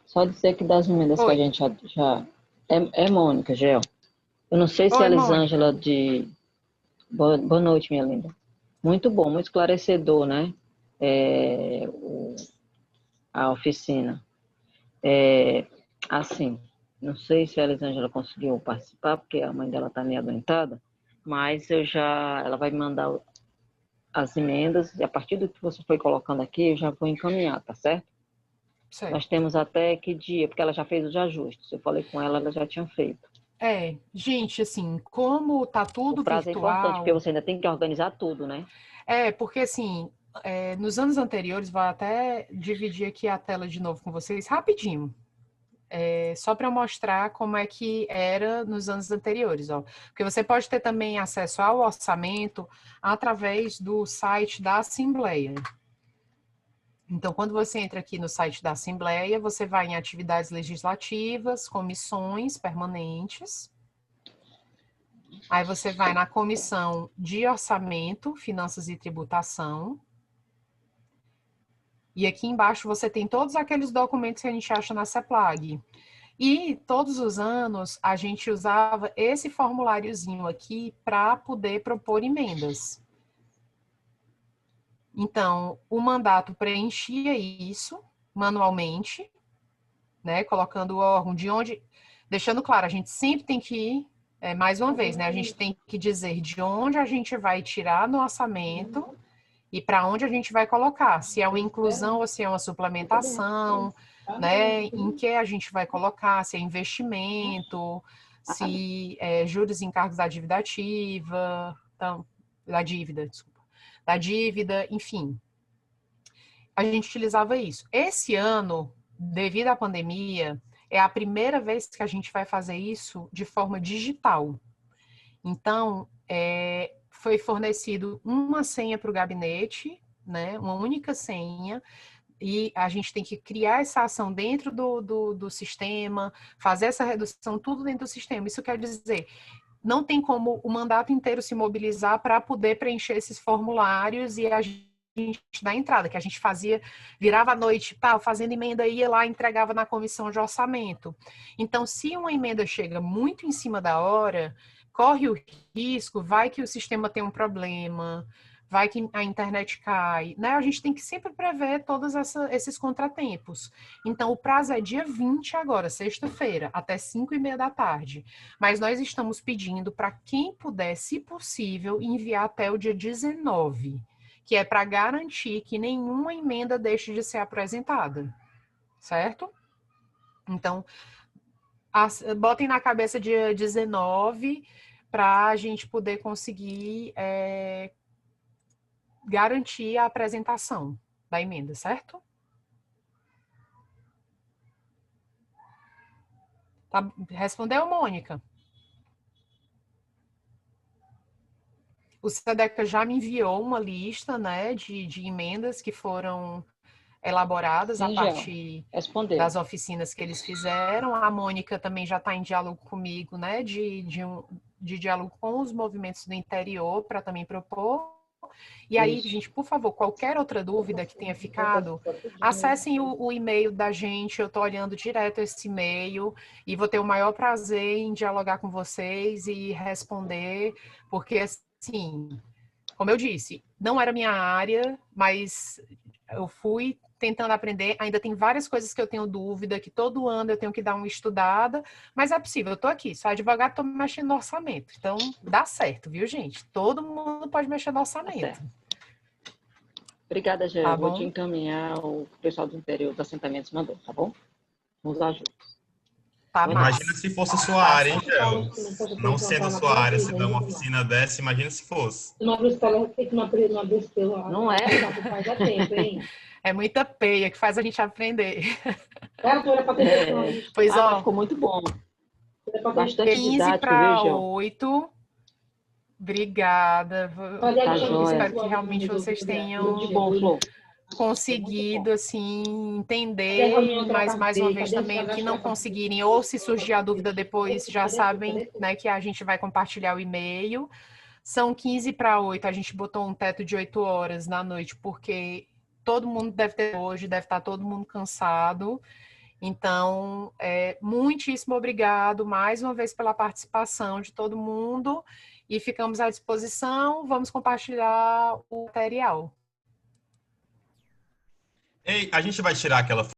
só dizer que das emendas que a gente já... É Mônica, Gel. Eu não sei se Oi, a Elisângela de... Boa noite, minha linda. Muito bom, muito esclarecedor, né? A oficina. Assim, não sei se a Elisângela conseguiu participar, porque a mãe dela está meio adoentada, mas ela vai me mandar as emendas, e a partir do que você foi colocando aqui, eu já vou encaminhar, tá certo? Certo. Nós temos até que dia, porque ela já fez os ajustes. Eu falei com ela, ela já tinha feito. Gente, assim, como tá tudo o prazo virtual... é importante, porque você ainda tem que organizar tudo, né? Porque assim, nos anos anteriores, vou até dividir aqui a tela de novo com vocês, rapidinho. Só para mostrar como é que era nos anos anteriores, ó. Porque você pode ter também acesso ao orçamento através do site da Assembleia. Então, quando você entra aqui no site da Assembleia, você vai em atividades legislativas, comissões permanentes. Aí você vai na comissão de orçamento, finanças e tributação. E aqui embaixo você tem todos aqueles documentos que a gente acha na CEPLAG. E todos os anos a gente usava esse formuláriozinho aqui para poder propor emendas. Então, o mandato preenchia isso manualmente, né, colocando o órgão de onde... Deixando claro, a gente sempre tem que ir, mais uma vez, né, a gente tem que dizer de onde a gente vai tirar no orçamento e para onde a gente vai colocar, se é uma inclusão ou se é uma suplementação, né, em que a gente vai colocar, se é investimento, se é juros e encargos da dívida ativa, então, da dívida, enfim. A gente utilizava isso. Esse ano, devido à pandemia, é a primeira vez que a gente vai fazer isso de forma digital. Então, foi fornecido uma senha para o gabinete, né, uma única senha, e a gente tem que criar essa ação dentro do sistema, fazer essa redução, tudo dentro do sistema. Isso quer dizer, não tem como o mandato inteiro se mobilizar para poder preencher esses formulários e a gente dar entrada, que a gente fazia, virava à noite, fazendo emenda, ia lá, entregava na comissão de orçamento. Então, se uma emenda chega muito em cima da hora, corre o risco, vai que o sistema tem um problema, vai que a internet cai, né? A gente tem que sempre prever todos esses contratempos. Então, o prazo é dia 20 agora, sexta-feira, até 5h30 da tarde. Mas nós estamos pedindo para quem puder, se possível, enviar até o dia 19, que é para garantir que nenhuma emenda deixe de ser apresentada, certo? Então, botem na cabeça dia 19 para a gente poder conseguir garantir a apresentação da emenda, certo? Tá, respondeu, Mônica? O SEDECA já me enviou uma lista, né, de emendas que foram elaboradas a partir das oficinas que eles fizeram. A Mônica também já está em diálogo comigo, né, de diálogo com os movimentos do interior para também propor. E aí, gente, por favor, qualquer outra dúvida que tenha ficado, acessem o e-mail da gente, eu estou olhando direto esse e-mail e vou ter o maior prazer em dialogar com vocês e responder, porque, assim, como eu disse, não era minha área, mas eu fui tentando aprender, ainda tem várias coisas que eu tenho dúvida, que todo ano eu tenho que dar uma estudada, mas é possível, eu tô aqui, sou advogado, estou mexendo no orçamento, então dá certo, viu, gente? Todo mundo pode mexer no orçamento. Obrigada, Gé. Tá Vou bom? te encaminhar, o pessoal do interior dos assentamentos mandou, tá bom? Nos ajustes. Tá massa. Imagina se fosse sua área, hein, Gel? Não sendo sua área, se dá uma oficina dessa, imagina se fosse. Não é? É muita peia que faz a gente aprender. Pois ó, ficou muito bom. Bastante 15 para 8. Obrigada. Tá Espero que realmente vocês tenham conseguido assim entender, mas mais uma vez também o que não conseguirem, ou se surgir a dúvida depois, já sabem, né, que a gente vai compartilhar o e-mail. São 15 para 8, a gente botou um teto de 8 horas na noite, porque todo mundo deve estar todo mundo cansado. Então, muitíssimo obrigado mais uma vez pela participação de todo mundo e ficamos à disposição. Vamos compartilhar o material. Ei, a gente vai tirar aquela foto